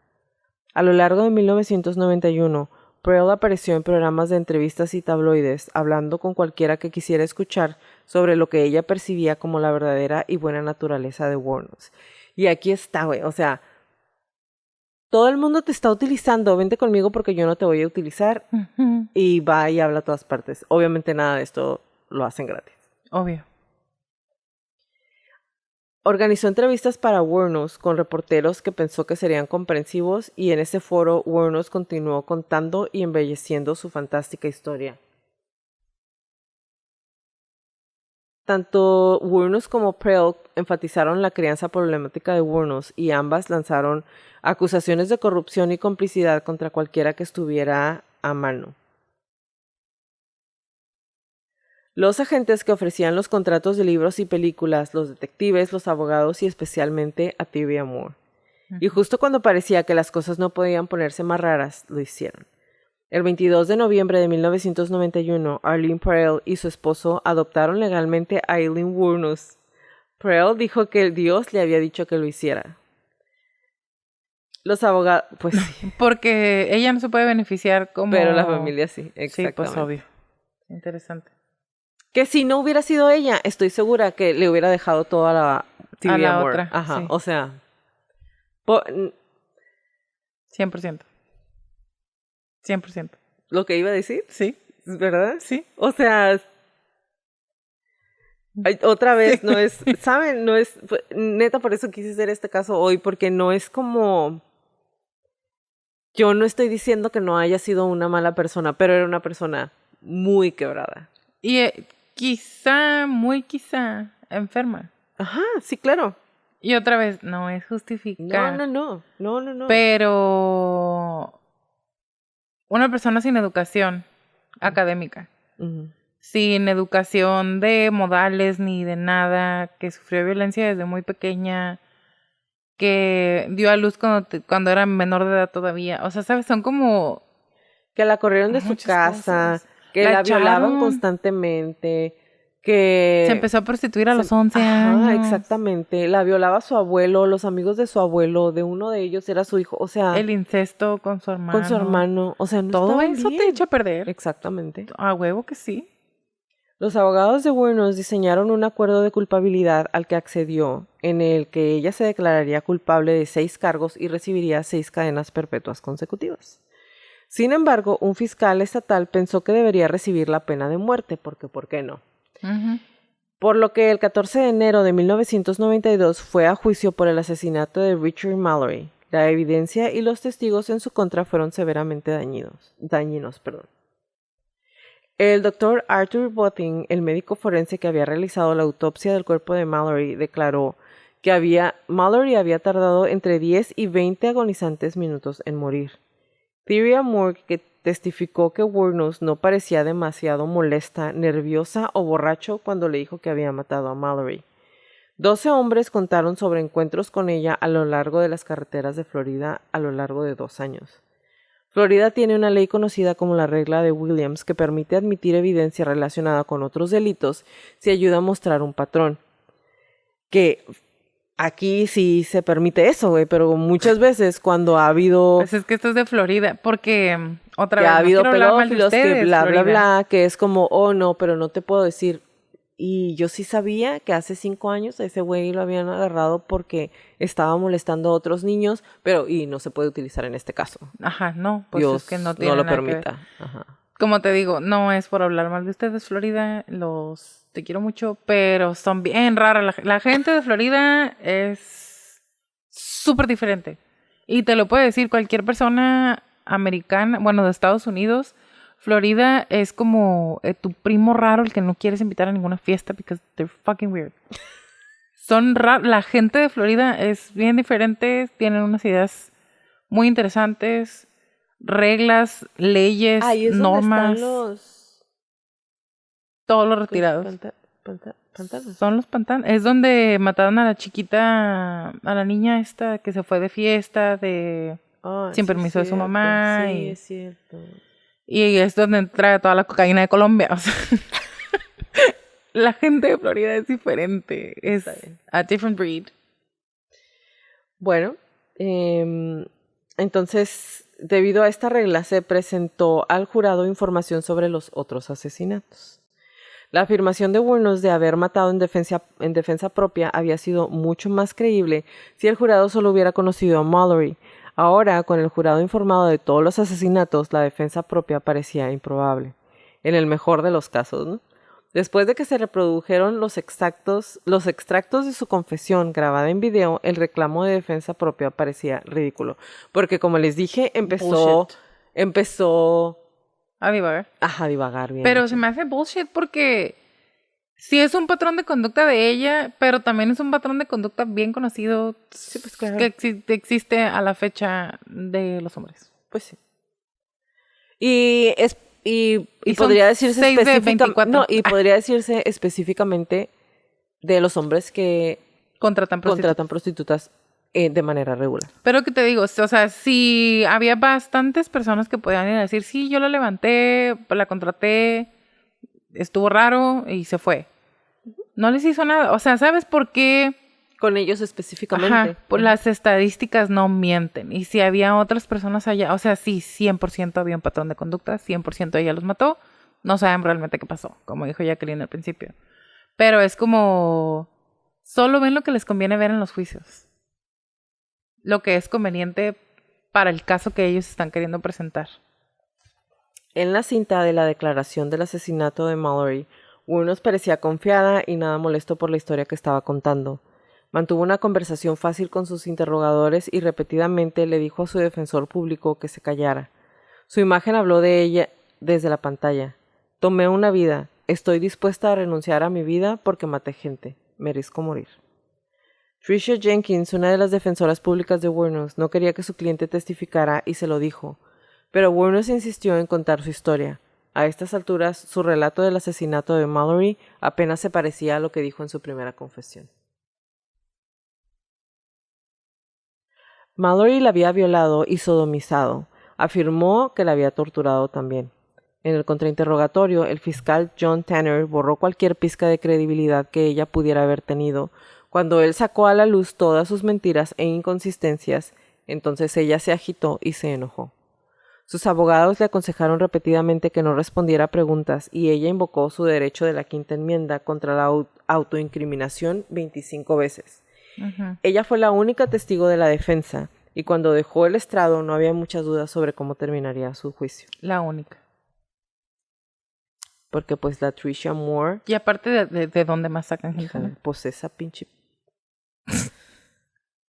A lo largo de 1991, Preil apareció en programas de entrevistas y tabloides, hablando con cualquiera que quisiera escuchar sobre lo que ella percibía como la verdadera y buena naturaleza de Wuornos. Y aquí está, güey, o sea, todo el mundo te está utilizando, vente conmigo porque yo no te voy a utilizar, y va y habla a todas partes. Obviamente nada de esto lo hacen gratis. Obvio. Organizó entrevistas para Wuornos con reporteros que pensó que serían comprensivos y en ese foro Wuornos continuó contando y embelleciendo su fantástica historia. Tanto Wuornos como Preil enfatizaron la crianza problemática de Wuornos y ambas lanzaron acusaciones de corrupción y complicidad contra cualquiera que estuviera a mano. Los agentes que ofrecían los contratos de libros y películas, los detectives, los abogados y especialmente a Tibia Moore. Y justo cuando parecía que las cosas no podían ponerse más raras, lo hicieron. El 22 de noviembre de 1991, Arlene Preil y su esposo adoptaron legalmente a Aileen Wuornos. Preil dijo que Dios le había dicho que lo hiciera. Los abogados, pues sí. Porque ella no se puede beneficiar como... Pero la familia sí, exactamente. Sí, pues obvio. Interesante. Que si no hubiera sido ella, estoy segura que le hubiera dejado toda la TV a la Moore. otra. Ajá, Sí. o sea... 100%. 100%. ¿Lo que iba a decir? Sí. ¿Verdad? Sí. O sea... Otra vez, no es... ¿Saben? No es... Neta, por eso quise hacer este caso hoy, porque no es como... Yo no estoy diciendo que no haya sido una mala persona, pero era una persona muy quebrada. Y muy quizá, enferma. Ajá, sí, claro. Y otra vez, no es justificar. No. Pero una persona sin educación académica, sin educación de modales ni de nada, que sufrió violencia desde muy pequeña, que dio a luz cuando era menor de edad todavía. O sea, ¿sabes? Son como... Que la corrieron de su muchas casa, cosas. que la violaban constantemente, que... Se empezó a prostituir a los 11 Ajá, años. exactamente. La violaba su abuelo, los amigos de su abuelo, de uno de ellos era su hijo, o sea... El incesto con su hermano. Con su hermano, o sea, no todo estaban eso bien. te echa a perder. Exactamente. A huevo que sí. Los abogados de Wuornos diseñaron un acuerdo de culpabilidad al que accedió, en el que ella se declararía culpable de 6 cargos y recibiría 6 cadenas perpetuas consecutivas. Sin embargo, un fiscal estatal pensó que debería recibir la pena de muerte, porque ¿por qué no? Uh-huh. Por lo que el 14 de enero de 1992 fue a juicio por el asesinato de Richard Mallory. La evidencia y los testigos en su contra fueron severamente dañinos. El doctor Arthur Bothing, el médico forense que había realizado la autopsia del cuerpo de Mallory, declaró que Mallory había tardado entre 10 y 20 agonizantes minutos en morir. Theria Moore, que testificó que Wuornos no parecía demasiado molesta, nerviosa o borracho cuando le dijo que había matado a Mallory. 12 hombres contaron sobre encuentros con ella a lo largo de las carreteras de Florida a lo largo de 2 años. Florida tiene una ley conocida como la regla de Williams que permite admitir evidencia relacionada con otros delitos si ayuda a mostrar un patrón. Que aquí sí se permite eso, güey, pero muchas veces cuando ha habido... Pues es que esto es de Florida, porque otra que vez ha habido no quiero hablar mal de pedófilos que ustedes, bla, Florida. bla, bla, que es como, oh no, pero no te puedo decir. Y yo sí sabía que hace 5 años a ese güey lo habían agarrado porque estaba molestando a otros niños, pero y no se puede utilizar en este caso. Ajá, no, pues Dios es que no tiene no lo nada que ver. permita. Ajá. Como te digo, no es por hablar mal de ustedes, Florida, te quiero mucho, pero son bien raras. La gente de Florida es súper diferente. Y te lo puede decir cualquier persona americana, bueno, de Estados Unidos. Florida es como tu primo raro el que no quieres invitar a ninguna fiesta because they're fucking weird. Son raros. La gente de Florida es bien diferente, tienen unas ideas muy interesantes, reglas, leyes, Ahí es normas. donde están todos los retirados. pantanos. Son los pantanos. Es donde mataron a la chiquita, a la niña esta que se fue de fiesta, sin permiso de su mamá. Sí, es cierto. Y es donde entra toda la cocaína de Colombia. O sea, la gente de Florida es diferente. Es a different breed. Bueno, entonces, debido a esta regla, se presentó al jurado información sobre los otros asesinatos. La afirmación de Wuornos de haber matado en defensa propia había sido mucho más creíble si el jurado solo hubiera conocido a Mallory. Ahora, con el jurado informado de todos los asesinatos, la defensa propia parecía improbable. En el mejor de los casos, ¿no? Después de que se reprodujeron los extractos de su confesión grabada en video, el reclamo de defensa propia parecía ridículo. Porque, como les dije, empezó a divagar. Ajá, divagar bien. Pero se me hace bullshit porque sí es un patrón de conducta de ella, pero también es un patrón de conducta bien conocido, sí, pues, claro, que existe a la fecha de los hombres. Pues sí. Y podría decirse específicamente, no, y podría decirse específicamente de los hombres que contratan prostitutas de manera regular. Pero que te digo, o sea, si había bastantes personas que podían ir a decir, sí, yo la levanté, la contraté, estuvo raro y se fue. No les hizo nada. O sea, ¿sabes por qué? Con ellos específicamente. Ajá, pues las estadísticas no mienten. Y si había otras personas allá, o sea, sí, 100% había un patrón de conducta, 100% ella los mató. No saben realmente qué pasó, como dijo Jacqueline al principio. Pero es como, solo ven lo que les conviene ver en los juicios. Lo que es conveniente para el caso que ellos están queriendo presentar. En la cinta de la declaración del asesinato de Mallory, Wuornos parecía confiada y nada molesto por la historia que estaba contando. Mantuvo una conversación fácil con sus interrogadores y repetidamente le dijo a su defensor público que se callara. Su imagen habló de ella desde la pantalla. Tomé una vida. Estoy dispuesta a renunciar a mi vida porque maté gente. Merezco morir. Tricia Jenkins, una de las defensoras públicas de Wuornos, no quería que su cliente testificara y se lo dijo. Pero Wuornos insistió en contar su historia. A estas alturas, su relato del asesinato de Mallory apenas se parecía a lo que dijo en su primera confesión. Mallory la había violado y sodomizado. Afirmó que la había torturado también. En el contrainterrogatorio, el fiscal John Tanner borró cualquier pizca de credibilidad que ella pudiera haber tenido. Cuando él sacó a la luz todas sus mentiras e inconsistencias, entonces ella se agitó y se enojó. Sus abogados le aconsejaron repetidamente que no respondiera a preguntas y ella invocó su derecho de la Quinta Enmienda contra la autoincriminación 25 veces. Ella fue la única testigo de la defensa y cuando dejó el estrado no había muchas dudas sobre cómo terminaría su juicio. La única. Porque pues la Tricia Moore... Y aparte de dónde más sacan gente, ¿no? Pues esa pinche...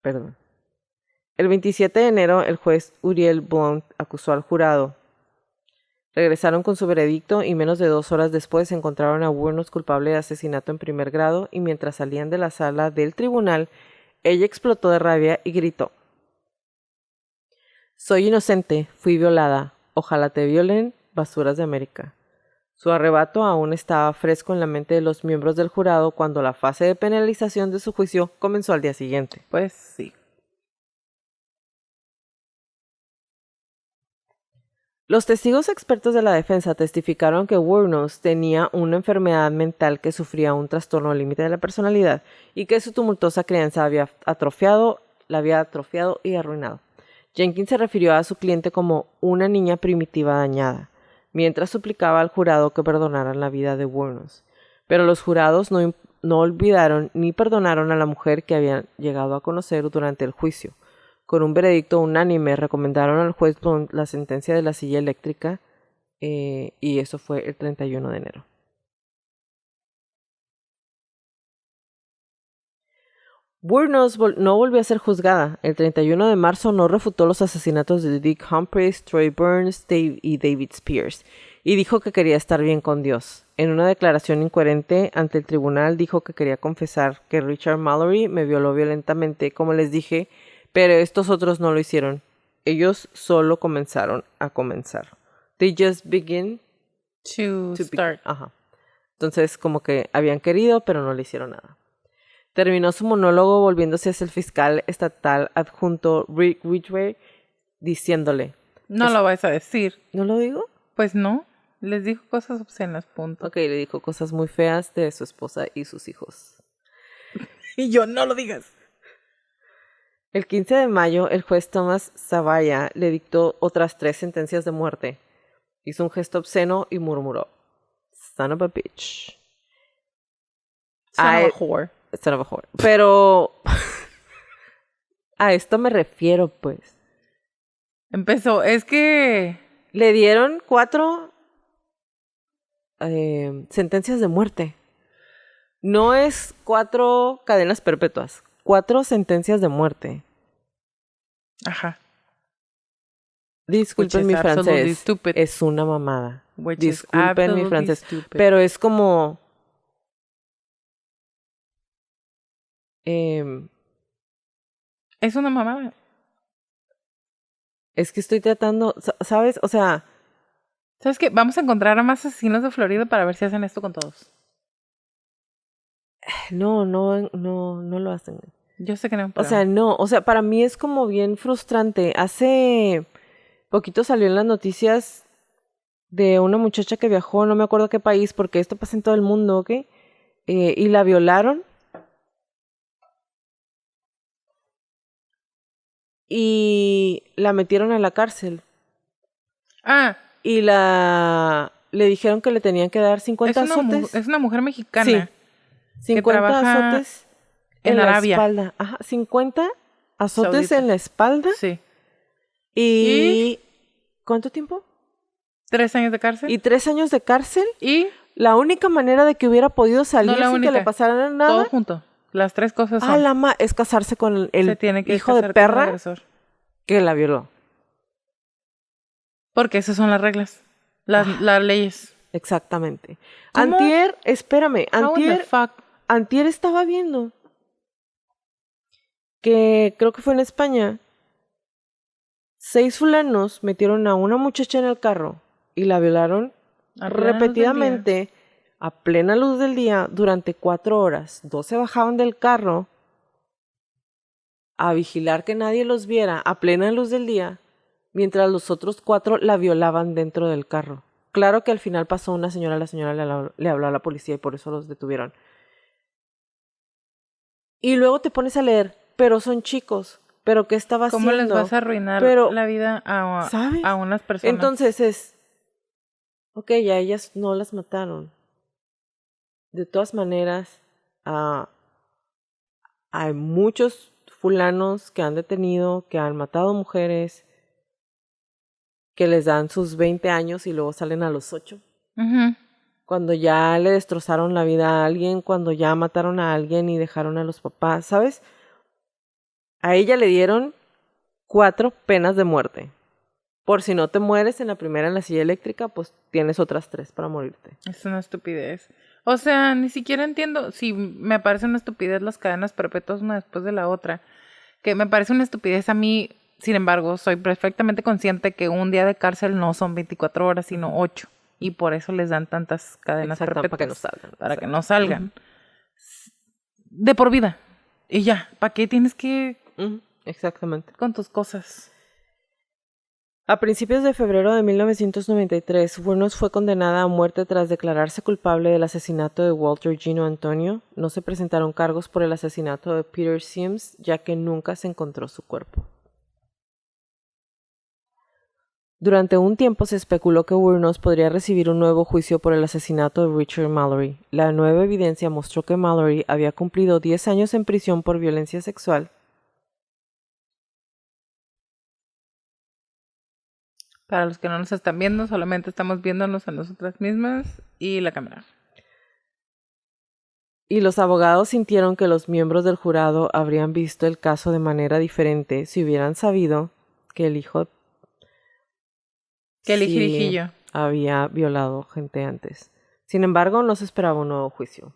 Perdón. El 27 de enero, el juez Uriel Blunt acusó al jurado. Regresaron con su veredicto y menos de 2 horas después encontraron a Wuornos culpable de asesinato en primer grado y mientras salían de la sala del tribunal, ella explotó de rabia y gritó: «Soy inocente, fui violada, ojalá te violen, basuras de América». Su arrebato aún estaba fresco en la mente de los miembros del jurado cuando la fase de penalización de su juicio comenzó al día siguiente. Pues sí. Los testigos expertos de la defensa testificaron que Wuornos tenía una enfermedad mental que sufría un trastorno límite de la personalidad y que su tumultuosa crianza la había atrofiado y arruinado. Jenkins se refirió a su cliente como una niña primitiva dañada, mientras suplicaba al jurado que perdonaran la vida de Wuornos. Pero los jurados no olvidaron ni perdonaron a la mujer que habían llegado a conocer durante el juicio. Con un veredicto unánime recomendaron al juez Blunt la sentencia de la silla eléctrica y eso fue el 31 de enero. Wuornos no volvió a ser juzgada. El 31 de marzo no refutó los asesinatos de Dick Humphreys, Troy Burns y David Spears y dijo que quería estar bien con Dios. En una declaración incoherente ante el tribunal dijo que quería confesar que Richard Mallory me violó violentamente, como les dije, pero estos otros no lo hicieron. Ellos solo comenzaron a comenzar. They just begin to start. Ajá. Entonces, como que habían querido, pero no le hicieron nada. Terminó su monólogo volviéndose hacia el fiscal estatal adjunto Rick Ridgway, diciéndole... No lo vas a decir. ¿No lo digo? Pues no. Les dijo cosas obscenas, punto. Ok, le dijo cosas muy feas de su esposa y sus hijos. Y yo, no lo digas. El 15 de mayo, el juez Thomas Zavalla le dictó otras 3 sentencias de muerte. Hizo un gesto obsceno y murmuró: "Son of a bitch". Son of a whore. Son of a whore. Pero a esto me refiero, pues. Empezó, es que... Le dieron 4 sentencias de muerte. No es 4 cadenas perpetuas. 4 sentencias de muerte. Ajá. Disculpen mi francés. Es una mamada. Disculpen mi francés. Stupid. Pero es como... es una mamada. Es que estoy tratando... ¿Sabes? O sea... ¿Sabes qué? Vamos a encontrar a más asesinos de Florida para ver si hacen esto con todos. No lo hacen. Yo sé que no. Pero... O sea, no. O sea, para mí es como bien frustrante. Hace poquito salió en las noticias de una muchacha que viajó, no me acuerdo a qué país, porque esto pasa en todo el mundo, ¿ok? Y la violaron. Y la metieron a la cárcel. Ah. Y le dijeron que le tenían que dar 50 azotes. Es una mujer mexicana. Sí. 50 azotes en la Arabia. espalda. Ajá, 50 azotes Saudita. En la espalda. Sí. ¿Y cuánto tiempo? 3 años de cárcel. ¿Y 3 años de cárcel? Y la única manera de que hubiera podido salir sin que le pasara nada. Todo junto. Las 3 cosas son. Es casarse con el hijo de perra que la violó. Porque esas son las reglas. Las leyes. Exactamente. ¿Cómo? Antier estaba viendo que creo que fue en España. 6 fulanos metieron a una muchacha en el carro y la violaron repetidamente a plena luz del día durante 4 horas. 2 se bajaban del carro a vigilar que nadie los viera a plena luz del día, mientras los otros 4 la violaban dentro del carro. Claro que al final pasó una señora, la señora le habló a la policía y por eso los detuvieron. Y luego te pones a leer, pero son chicos, pero ¿qué estaba haciendo? ¿Cómo les vas a arruinar la vida a unas personas? Entonces ok, ya ellas no las mataron. De todas maneras, hay muchos fulanos que han detenido, que han matado mujeres, que les dan sus 20 años y luego salen a los 8. Uh-huh. Cuando ya le destrozaron la vida a alguien, cuando ya mataron a alguien y dejaron a los papás, ¿sabes? A ella le dieron 4 penas de muerte. Por si no te mueres en la primera en la silla eléctrica, pues tienes otras 3 para morirte. Es una estupidez. O sea, ni siquiera entiendo. Sí, me parece una estupidez las cadenas perpetuas una después de la otra. Que me parece una estupidez a mí. Sin embargo, soy perfectamente consciente que un día de cárcel no son 24 horas, sino 8. Y por eso les dan tantas cadenas perpetuas. Para que no salgan. Para que no salgan. De por vida. Y ya, ¿para qué tienes que...? Exactamente. Con tus cosas. A principios de febrero de 1993, Wuornos fue condenada a muerte tras declararse culpable del asesinato de Walter Gino Antonio. No se presentaron cargos por el asesinato de Peter Sims, ya que nunca se encontró su cuerpo. Durante un tiempo se especuló que Wuornos podría recibir un nuevo juicio por el asesinato de Richard Mallory. La nueva evidencia mostró que Mallory había cumplido 10 años en prisión por violencia sexual. Para los que no nos están viendo, solamente estamos viéndonos a nosotras mismas y la cámara. Y los abogados sintieron que los miembros del jurado habrían visto el caso de manera diferente si hubieran sabido que el hijo hijirillo había violado gente antes. Sin embargo, no se esperaba un nuevo juicio.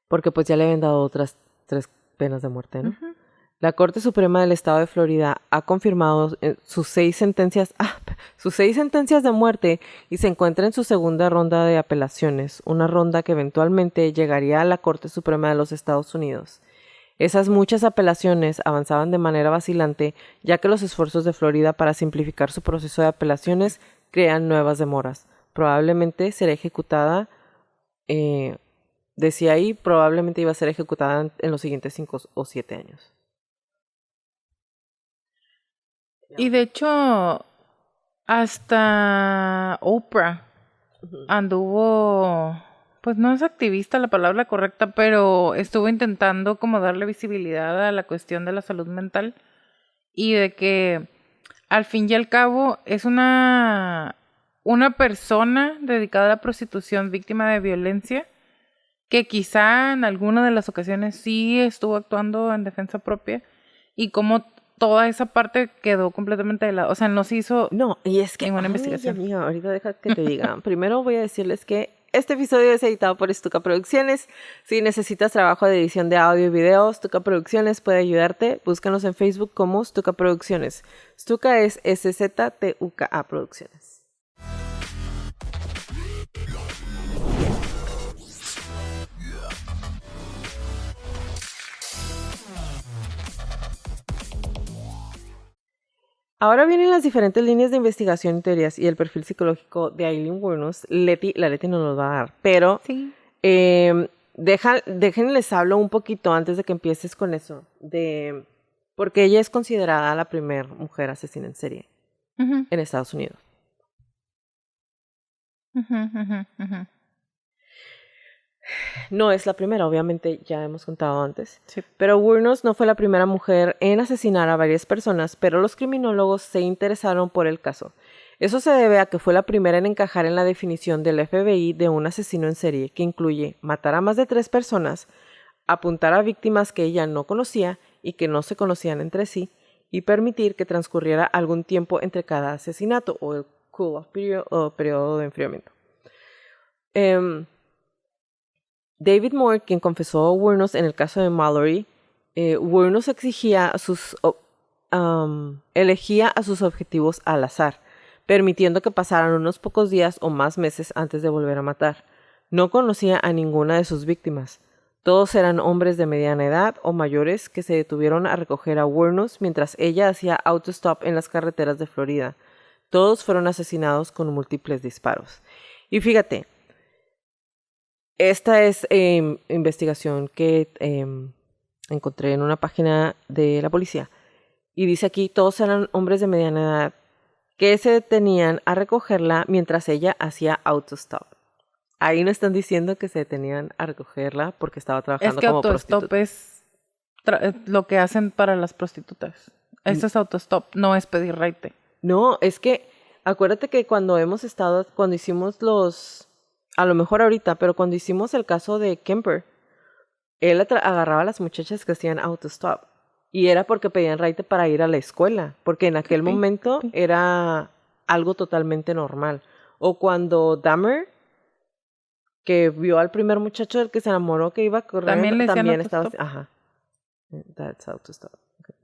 Porque pues ya le habían dado otras 3 penas de muerte, ¿no? Uh-huh. La Corte Suprema del Estado de Florida ha confirmado sus 6 sentencias de muerte y se encuentra en su segunda ronda de apelaciones, una ronda que eventualmente llegaría a la Corte Suprema de los Estados Unidos. Esas muchas apelaciones avanzaban de manera vacilante, ya que los esfuerzos de Florida para simplificar su proceso de apelaciones crean nuevas demoras. Probablemente será ejecutada, decía ahí, probablemente iba a ser ejecutada en los siguientes 5 o 7 años. Y de hecho, hasta Oprah anduvo, pues no es activista la palabra correcta, pero estuvo intentando como darle visibilidad a la cuestión de la salud mental y de que al fin y al cabo es una persona dedicada a la prostitución víctima de violencia que quizá en alguna de las ocasiones sí estuvo actuando en defensa propia y como toda esa parte quedó completamente de lado. O sea, no se hizo ninguna investigación. Amiga, ahorita deja que te diga. Primero voy a decirles que este episodio es editado por Stuka Producciones. Si necesitas trabajo de edición de audio y video, Stuka Producciones puede ayudarte. Búscanos en Facebook como Stuka Producciones. Stuka es SZTUKA Producciones. Ahora vienen las diferentes líneas de investigación y teorías y el perfil psicológico de Aileen Wuornos. La Leti no nos va a dar, pero sí. Déjenles hablo un poquito antes de que empieces con eso, porque ella es considerada la primera mujer asesina en serie en Estados Unidos. No es la primera, obviamente ya hemos contado antes. Sí. Pero Wuornos no fue la primera mujer en asesinar a varias personas, pero los criminólogos se interesaron por el caso. Eso se debe a que fue la primera en encajar en la definición del FBI de un asesino en serie, que incluye matar a más de 3 personas, apuntar a víctimas que ella no conocía y que no se conocían entre sí, y permitir que transcurriera algún tiempo entre cada asesinato, o el cool-off period, o periodo de enfriamiento. David Moore, quien confesó a Wuornos en el caso de Mallory, Wuornos elegía a sus objetivos al azar, permitiendo que pasaran unos pocos días o más meses antes de volver a matar. No conocía a ninguna de sus víctimas. Todos eran hombres de mediana edad o mayores que se detuvieron a recoger a Wuornos mientras ella hacía autostop en las carreteras de Florida. Todos fueron asesinados con múltiples disparos. Y fíjate, esta es investigación que encontré en una página de la policía. Y dice aquí, todos eran hombres de mediana edad que se detenían a recogerla mientras ella hacía autostop. Ahí no están diciendo que se detenían a recogerla porque estaba trabajando como prostituta. Es que autostop es lo que hacen para las prostitutas. Esto es autostop, no es pedir raite. No, es que acuérdate que cuando hicimos a lo mejor ahorita, pero cuando hicimos el caso de Kemper, él agarraba a las muchachas que hacían autostop. Y era porque pedían raite para ir a la escuela, porque en aquel momento era algo totalmente normal. O cuando Dahmer, que vio al primer muchacho del que se enamoró que iba corriendo, también estaba... Ajá. That's autostop. Okay.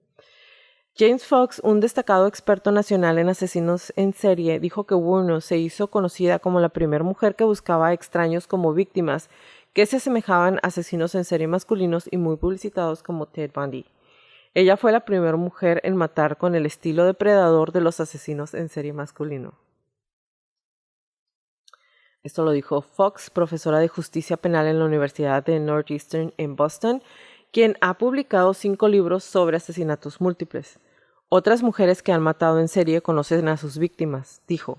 James Fox, un destacado experto nacional en asesinos en serie, dijo que Wuornos se hizo conocida como la primera mujer que buscaba a extraños como víctimas que se asemejaban a asesinos en serie masculinos y muy publicitados como Ted Bundy. Ella fue la primera mujer en matar con el estilo depredador de los asesinos en serie masculino. Esto lo dijo Fox, profesora de justicia penal en la Universidad de Northeastern en Boston, quien ha publicado 5 libros sobre asesinatos múltiples. Otras mujeres que han matado en serie conocen a sus víctimas, dijo,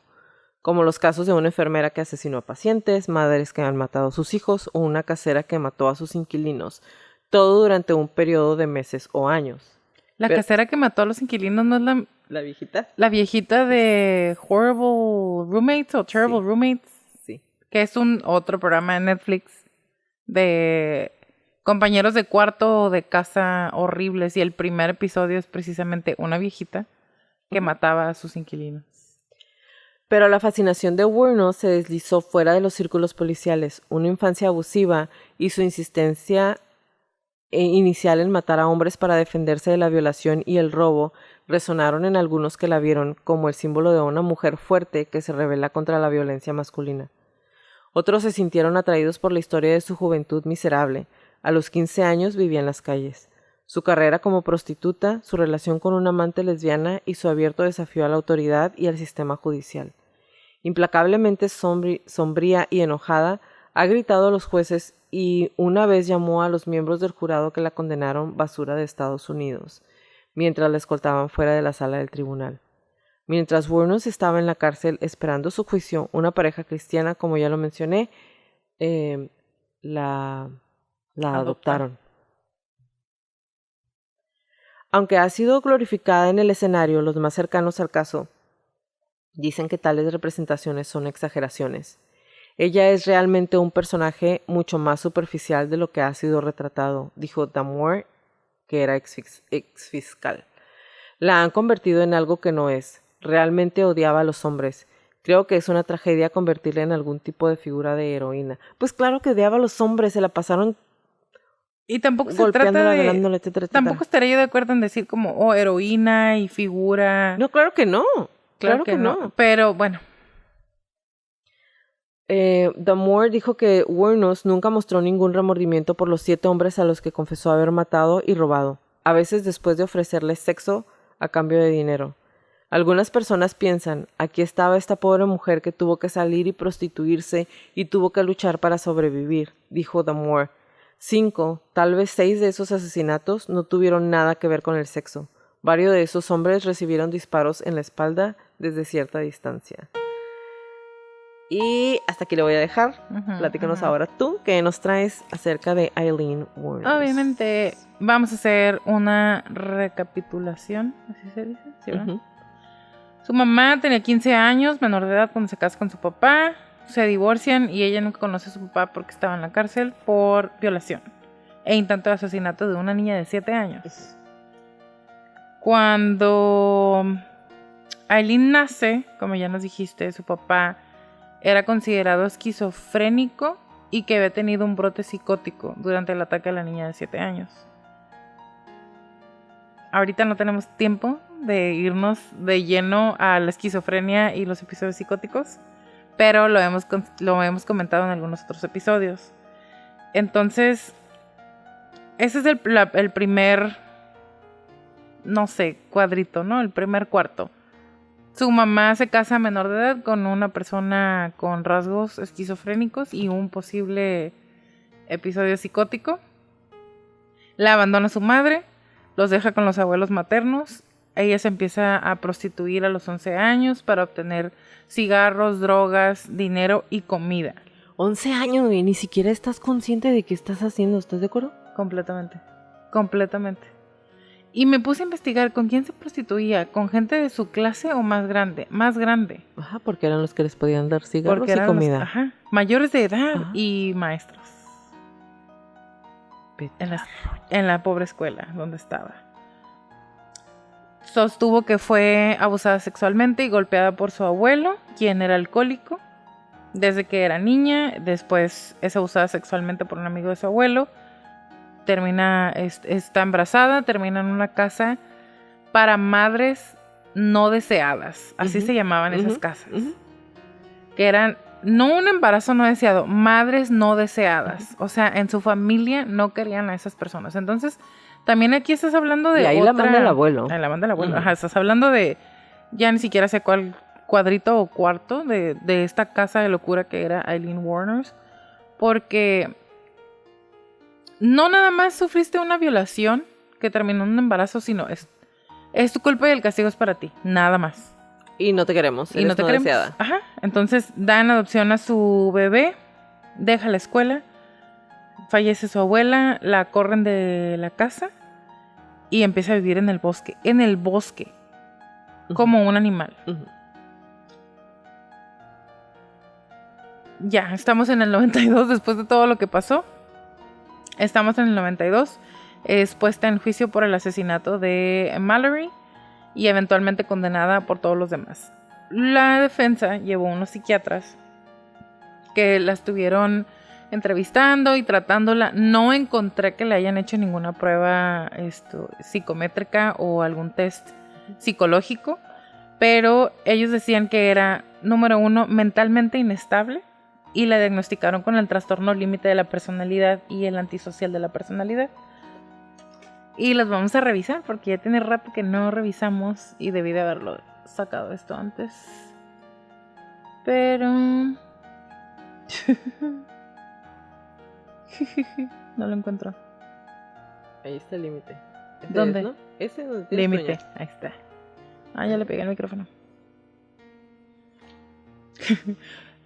como los casos de una enfermera que asesinó a pacientes, madres que han matado a sus hijos o una casera que mató a sus inquilinos, todo durante un periodo de meses o años. La casera que mató a los inquilinos no es la viejita. La viejita de Horrible Roommates o Terrible Roommates. Sí. Que es otro programa de Netflix de compañeros de cuarto o de casa horribles. Y el primer episodio es precisamente una viejita que mataba a sus inquilinos. Pero la fascinación de Wuornos se deslizó fuera de los círculos policiales. Una infancia abusiva y su insistencia inicial en matar a hombres para defenderse de la violación y el robo resonaron en algunos que la vieron como el símbolo de una mujer fuerte que se rebela contra la violencia masculina. Otros se sintieron atraídos por la historia de su juventud miserable. A los 15 años vivía en las calles. Su carrera como prostituta, su relación con una amante lesbiana y su abierto desafío a la autoridad y al sistema judicial. Implacablemente sombría y enojada, ha gritado a los jueces y una vez llamó a los miembros del jurado que la condenaron basura de Estados Unidos, mientras la escoltaban fuera de la sala del tribunal. Mientras Wuornos estaba en la cárcel esperando su juicio, una pareja cristiana, como ya lo mencioné, la adoptaron. Aunque ha sido glorificada en el escenario, los más cercanos al caso dicen que tales representaciones son exageraciones. Ella es realmente un personaje mucho más superficial de lo que ha sido retratado, dijo Damore, que era ex fiscal. La han convertido en algo que no es. Realmente odiaba a los hombres. Creo que es una tragedia convertirla en algún tipo de figura de heroína. Pues claro que odiaba a los hombres, se la pasaron y tampoco se trata de... violándole, etcétera, etcétera. Tampoco estaría yo de acuerdo en decir como, heroína y figura. No, claro que no. Claro que no. Pero bueno. Damore dijo que Wuornos nunca mostró ningún remordimiento por los 7 hombres a los que confesó haber matado y robado, a veces después de ofrecerles sexo a cambio de dinero. Algunas personas piensan, aquí estaba esta pobre mujer que tuvo que salir y prostituirse y tuvo que luchar para sobrevivir, dijo Damore. 5, tal vez 6 de esos asesinatos no tuvieron nada que ver con el sexo. Varios de esos hombres recibieron disparos en la espalda desde cierta distancia. Y hasta aquí le voy a dejar. Platícanos ahora tú, ¿qué nos traes acerca de Aileen Wuornos? Obviamente vamos a hacer una recapitulación, ¿así se dice? ¿Sí, verdad? Su mamá tenía 15 años, menor de edad, cuando se casa con su papá. Se divorcian y ella nunca conoce a su papá porque estaba en la cárcel por violación e intento de asesinato de una niña de 7 años. Cuando Aileen nace, como ya nos dijiste, su papá era considerado esquizofrénico y que había tenido un brote psicótico durante el ataque a la niña de 7 años. Ahorita no tenemos tiempo de irnos de lleno a la esquizofrenia y los episodios psicóticos, pero lo hemos comentado en algunos otros episodios. Entonces, ese es el primer, no sé, cuadrito, ¿no? El primer cuarto. Su mamá se casa a menor de edad con una persona con rasgos esquizofrénicos y un posible episodio psicótico. La abandona su madre, los deja con los abuelos maternos. Ella se empieza a prostituir a los 11 años para obtener cigarros, drogas, dinero y comida. 11 años, güey, ni siquiera estás consciente de qué estás haciendo, ¿estás de acuerdo? Completamente. Y me puse a investigar con quién se prostituía, con gente de su clase o más grande. Ajá, porque eran los que les podían dar cigarros Porque y eran comida. mayores de edad Ajá. y maestros. En la pobre escuela donde estaba. Sostuvo que fue abusada sexualmente y golpeada por su abuelo, quien era alcohólico. Desde que era niña, después es abusada sexualmente por un amigo de su abuelo. Está embarazada, termina en una casa para madres no deseadas. Así se llamaban esas casas. Que eran, no un embarazo no deseado, madres no deseadas. O sea, en su familia no querían a esas personas. Entonces, también aquí estás hablando de y ahí la manda el abuelo. La manda el abuelo. Ajá, estás hablando de, ya ni siquiera sé cuál cuadrito o cuarto de esta casa de locura que era Aileen Wuornos. Porque no nada más sufriste una violación que terminó en un embarazo, sino es tu culpa y el castigo es para ti, nada más. Y no te queremos, y no te queremos. Deseada. Ajá. Entonces da en adopción a su bebé, deja la escuela, fallece su abuela, la corren de la casa y empieza a vivir en el bosque, como un animal. Ya, estamos en el 92 después de todo lo que pasó. Estamos en el 92. Es puesta en juicio por el asesinato de Mallory y eventualmente condenada por todos los demás. La defensa llevó unos psiquiatras que la estuvieron entrevistando y tratándola. No encontré que le hayan hecho ninguna prueba psicométrica o algún test psicológico, pero ellos decían que era, número 1, mentalmente inestable y la diagnosticaron con el trastorno límite de la personalidad y el antisocial de la personalidad. Y los vamos a revisar porque ya tiene rato que no revisamos y debí de haberlo sacado esto antes. Pero no lo encuentro. Ahí está el límite. ¿Dónde? ¿No? Ese es donde límite. Ahí está. Ya le pegué el micrófono.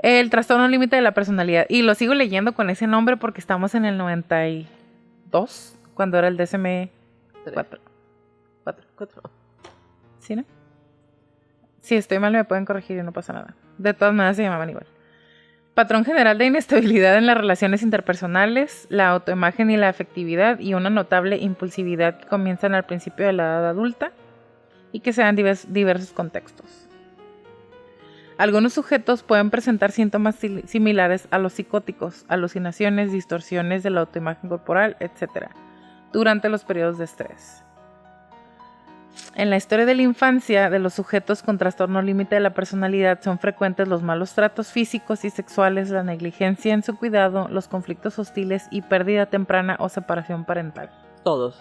El trastorno límite de la personalidad. Y lo sigo leyendo con ese nombre porque estamos en el 92, cuando era el DSM-4. 4. ¿Sí, no? Si estoy mal me pueden corregir y no pasa nada. De todas maneras se llamaban igual. Patrón general de inestabilidad en las relaciones interpersonales, la autoimagen y la afectividad y una notable impulsividad que comienzan al principio de la edad adulta y que se dan diversos contextos. Algunos sujetos pueden presentar síntomas similares a los psicóticos, alucinaciones, distorsiones de la autoimagen corporal, etc., durante los periodos de estrés. En la historia de la infancia de los sujetos con trastorno límite de la personalidad son frecuentes los malos tratos físicos y sexuales, la negligencia en su cuidado, los conflictos hostiles y pérdida temprana o separación parental. Todos.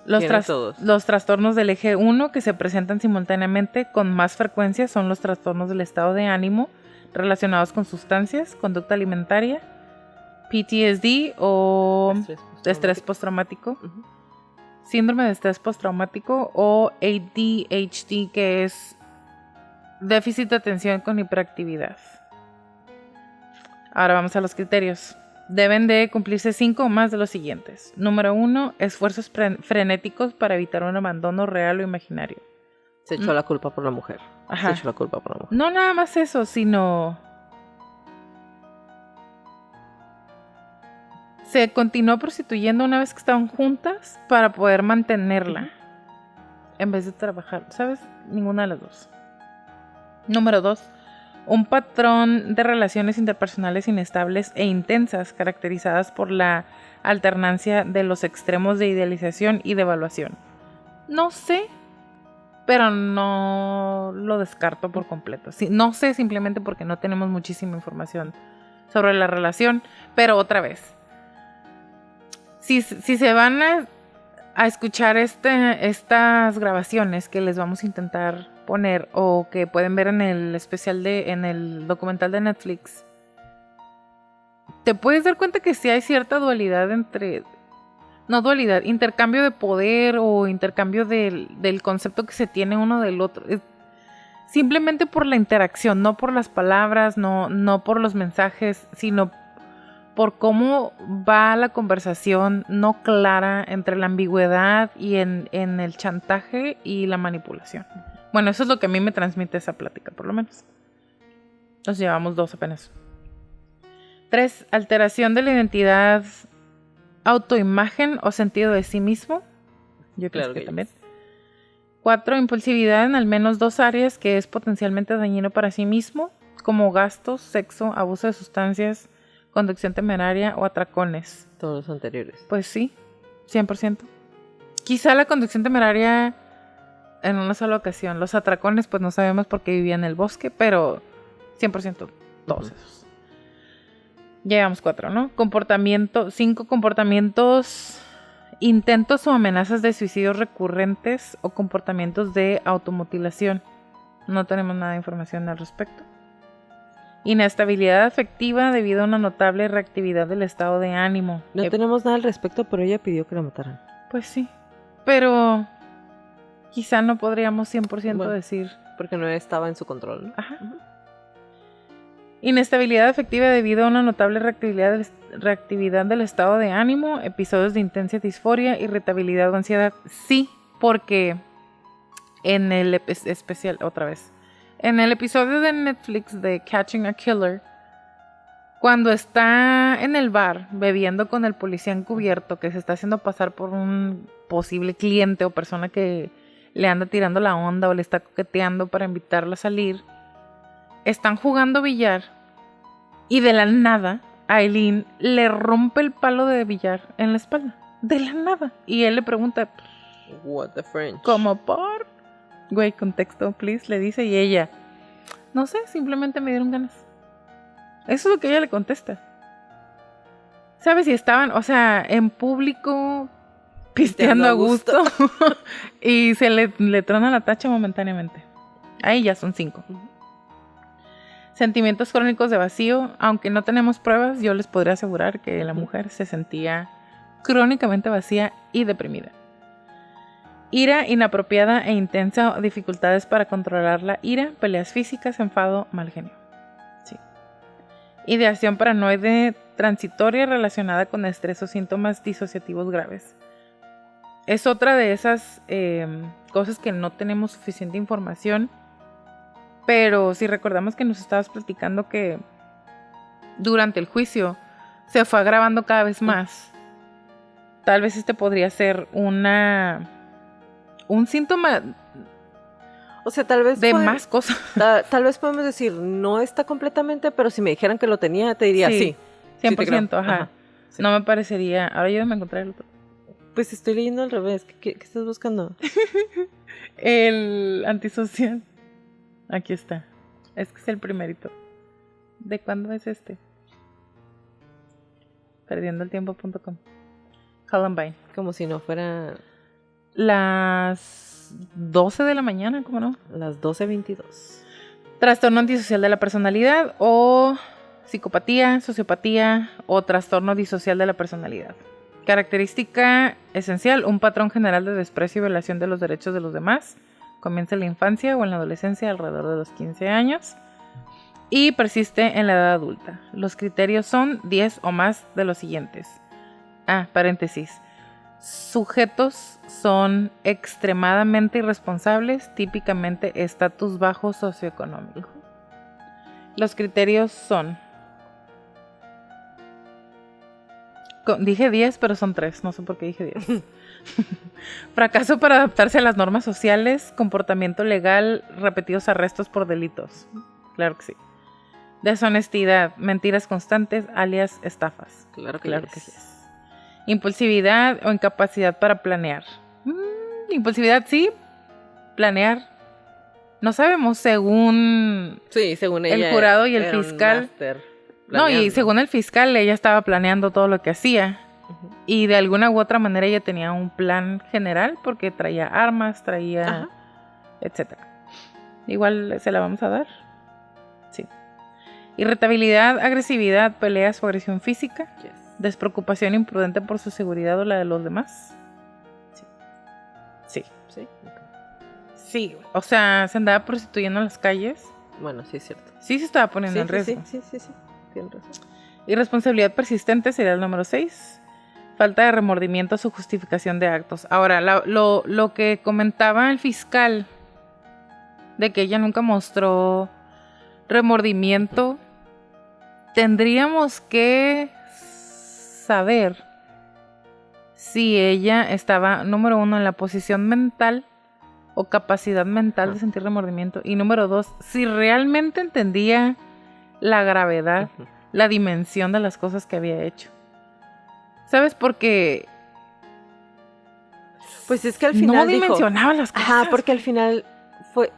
Los trastornos del eje 1 que se presentan simultáneamente con más frecuencia son los trastornos del estado de ánimo relacionados con sustancias, conducta alimentaria, PTSD o estrés postraumático, síndrome de estrés postraumático o ADHD, que es déficit de atención con hiperactividad. Ahora vamos a los criterios. Deben de cumplirse 5 o más de los siguientes. Número 1, esfuerzos frenéticos para evitar un abandono real o imaginario. Se echó la culpa por la mujer. Ajá. Se echó la culpa por la mujer. No nada más eso, sino se continuó prostituyendo una vez que estaban juntas para poder mantenerla en vez de trabajar. ¿Sabes? Ninguna de las dos. Número 2. Un patrón de relaciones interpersonales inestables e intensas caracterizadas por la alternancia de los extremos de idealización y de evaluación. No sé, pero no lo descarto por completo. Sí, no sé simplemente porque no tenemos muchísima información sobre la relación, pero otra vez, Si se van a escuchar estas grabaciones que les vamos a intentar poner o que pueden ver en el documental de Netflix, te puedes dar cuenta que sí hay cierta dualidad intercambio de poder o intercambio del concepto que se tiene uno del otro. Simplemente por la interacción, no por las palabras, no por los mensajes, sino por cómo va la conversación no clara entre la ambigüedad y en el chantaje y la manipulación. Bueno, eso es lo que a mí me transmite esa plática, por lo menos. Nos llevamos 2 apenas. 3. Alteración de la identidad, autoimagen o sentido de sí mismo. Yo creo que también. 4. Impulsividad en al menos 2 áreas que es potencialmente dañino para sí mismo, como gastos, sexo, abuso de sustancias, conducción temeraria o atracones. Todos los anteriores. Pues sí, 100%. Quizá la conducción temeraria en una sola ocasión. Los atracones pues no sabemos por qué vivía en el bosque, pero 100% todos esos. Ya llevamos 4, ¿no? 5 comportamientos, intentos o amenazas de suicidios recurrentes o comportamientos de automutilación. No tenemos nada de información al respecto. Inestabilidad afectiva debido a una notable reactividad del estado de ánimo. No tenemos nada al respecto, pero ella pidió que la mataran. Pues sí, pero quizá no podríamos 100% decir. Porque no estaba en su control, ¿no? Ajá. Inestabilidad afectiva debido a una notable reactividad del estado de ánimo, episodios de intensa disforia, irritabilidad o ansiedad. Sí, porque en el especial, otra vez, en el episodio de Netflix de Catching a Killer, cuando está en el bar bebiendo con el policía encubierto que se está haciendo pasar por un posible cliente o persona que le anda tirando la onda o le está coqueteando para invitarlo a salir, están jugando billar y de la nada Aileen le rompe el palo de billar en la espalda. De la nada. Y él le pregunta, What the French? ¿cómo por? Güey, contexto, please, le dice. Y ella, no sé, simplemente me dieron ganas. Eso es lo que ella le contesta. ¿Sabes? Si estaban, o sea, en público pisteando a gusto. Y se le trona la tacha momentáneamente. Ahí ya son 5. Sentimientos crónicos de vacío. Aunque no tenemos pruebas, yo les podría asegurar que la mujer se sentía crónicamente vacía y deprimida. Ira inapropiada e intensa, dificultades para controlar la ira, peleas físicas, enfado, mal genio. Sí. Ideación paranoide transitoria relacionada con estrés o síntomas disociativos graves. Es otra de esas cosas que no tenemos suficiente información, pero si recordamos que nos estabas platicando que durante el juicio se fue agravando cada vez más, tal vez este podría ser un síntoma, o sea, tal vez de más cosas. Tal vez podemos decir, no está completamente, pero si me dijeran que lo tenía, te diría sí. 100%, sí, ajá. Sí. No me parecería. Ahora ayúdame a encontrar el otro. Pues estoy leyendo al revés. ¿Qué estás buscando? El antisocial. Aquí está. Es que es el primerito. ¿De cuándo es este? Perdiendoeltiempo.com. Columbine. Como si no fuera... Las 12 de la mañana, ¿cómo no? Las 12:22. Trastorno antisocial de la personalidad o psicopatía, sociopatía o trastorno disocial de la personalidad. Característica esencial, un patrón general de desprecio y violación de los derechos de los demás. Comienza en la infancia o en la adolescencia alrededor de los 15 años y persiste en la edad adulta. Los criterios son 10 o más de los siguientes. Paréntesis. Sujetos son extremadamente irresponsables, típicamente estatus bajo socioeconómico. Los criterios son... Dije 10, pero son 3, no sé por qué dije 10. Fracaso para adaptarse a las normas sociales, comportamiento legal, repetidos arrestos por delitos. Claro que sí. Deshonestidad, mentiras constantes, alias estafas. Claro que sí. Impulsividad o incapacidad para planear. Impulsividad sí, planear. No sabemos según ella, el jurado y el fiscal. No, y según el fiscal ella estaba planeando todo lo que hacía. Y de alguna u otra manera ella tenía un plan general porque traía armas, traía etcétera. Igual se la vamos a dar. Sí. Irritabilidad, agresividad, peleas o agresión física. Yes. Despreocupación imprudente por su seguridad o la de los demás. Sí. Sí. Sí. Okay. Sí, o sea, se andaba prostituyendo en las calles. Bueno, sí es cierto. Sí se estaba poniendo en riesgo. Sí. Tienes razón. Irresponsabilidad persistente sería el número 6. Falta de remordimiento o su justificación de actos. Ahora, lo que comentaba el fiscal de que ella nunca mostró remordimiento, tendríamos que saber si ella estaba, número 1, en la posición mental o capacidad mental de sentir remordimiento, y número 2, si realmente entendía la gravedad, la dimensión de las cosas que había hecho. ¿Sabes? Porque pues es que al final no dimensionaba las cosas. Ajá, porque al final fue...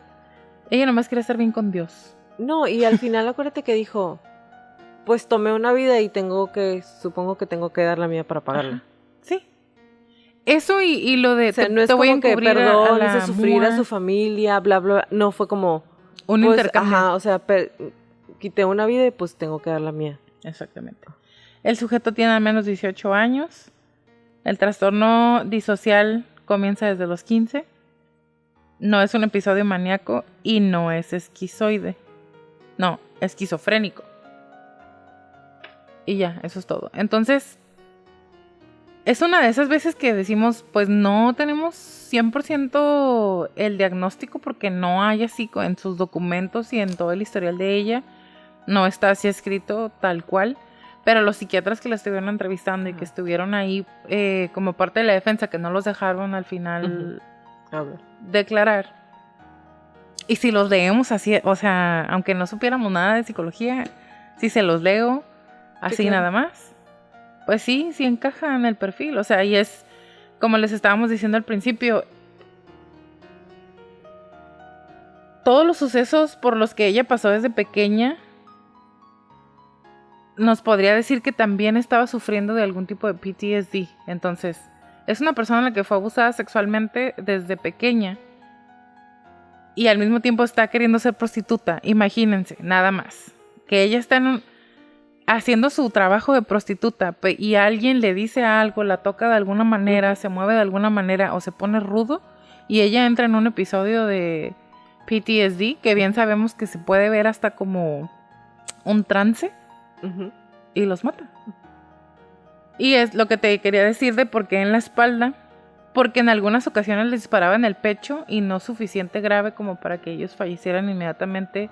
Ella nomás quería estar bien con Dios. No, y al final acuérdate que dijo, pues tomé una vida y supongo que tengo que dar la mía para pagarla. Ajá. Sí. Eso y lo de... O sea, no es como que perdón, hice sufrir a su familia, bla, bla, bla. No, fue como... un intercambio. Ajá, o sea, quité una vida y pues tengo que dar la mía. Exactamente. El sujeto tiene al menos 18 años. El trastorno disocial comienza desde los 15. No es un episodio maníaco y no es esquizoide. No, esquizofrénico. Y ya, eso es todo. Entonces, es una de esas veces que decimos, pues no tenemos 100% el diagnóstico porque no hay así en sus documentos y en todo el historial de ella. No está así escrito tal cual. Pero los psiquiatras que la estuvieron entrevistando y que estuvieron ahí como parte de la defensa, que no los dejaron al final declarar. Y si los leemos así, o sea, aunque no supiéramos nada de psicología, si se los leo así sí, nada más, pues sí encaja en el perfil. O sea, y es, como les estábamos diciendo al principio, todos los sucesos por los que ella pasó desde pequeña, nos podría decir que también estaba sufriendo de algún tipo de PTSD. Entonces, es una persona a la que fue abusada sexualmente desde pequeña y al mismo tiempo está queriendo ser prostituta. Imagínense, nada más. Que ella está haciendo su trabajo de prostituta y alguien le dice algo, la toca de alguna manera, se mueve de alguna manera o se pone rudo y ella entra en un episodio de PTSD que bien sabemos que se puede ver hasta como un trance. Y los mata. Y es lo que te quería decir de por qué en la espalda, porque en algunas ocasiones les disparaba en el pecho y no suficiente grave como para que ellos fallecieran inmediatamente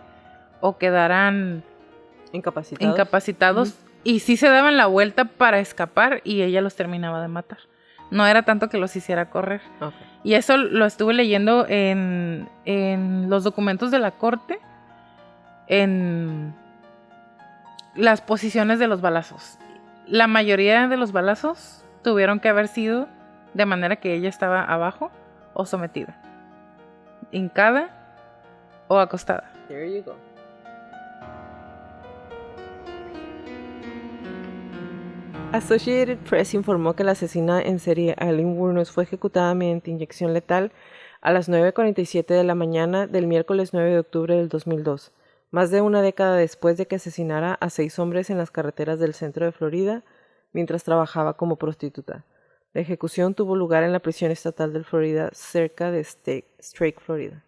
o quedaran incapacitados. Y sí se daban la vuelta para escapar y ella los terminaba de matar. No era tanto que los hiciera correr. Okay. Y eso lo estuve leyendo en los documentos de la corte, en las posiciones de los balazos. La mayoría de los balazos tuvieron que haber sido de manera que ella estaba abajo o sometida, hincada o acostada. There you go. Associated Press informó que la asesina en serie Aileen Wuornos fue ejecutada mediante inyección letal a las 9:47 de la mañana del miércoles 9 de octubre del 2002. Más de una década después de que asesinara a 6 hombres en las carreteras del centro de Florida mientras trabajaba como prostituta. La ejecución tuvo lugar en la prisión estatal de Florida, cerca de Strake, Florida.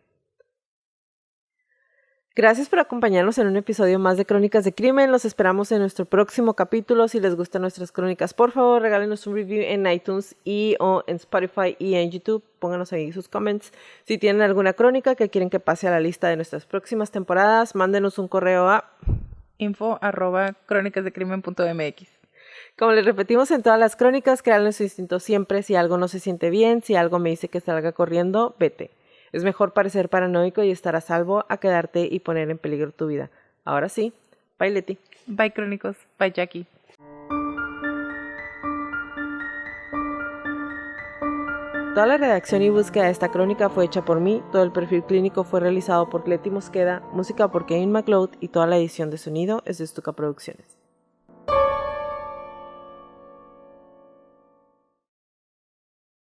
Gracias por acompañarnos en un episodio más de Crónicas de Crimen. Los esperamos en nuestro próximo capítulo. Si les gustan nuestras crónicas, por favor, regálenos un review en iTunes o en Spotify y en YouTube. Pónganos ahí sus comments. Si tienen alguna crónica que quieren que pase a la lista de nuestras próximas temporadas, mándenos un correo a info@cronicasdecrimen.mx. Como les repetimos en todas las crónicas, créanle su instinto siempre. Si algo no se siente bien, si algo me dice que salga corriendo, vete. Es mejor parecer paranoico y estar a salvo a quedarte y poner en peligro tu vida. Ahora sí, bye Leti. Bye Crónicos, bye Jackie. Toda la redacción y búsqueda de esta crónica fue hecha por mí, todo el perfil clínico fue realizado por Leti Mosqueda, música por Kevin MacLeod y toda la edición de sonido es de Stuka Producciones.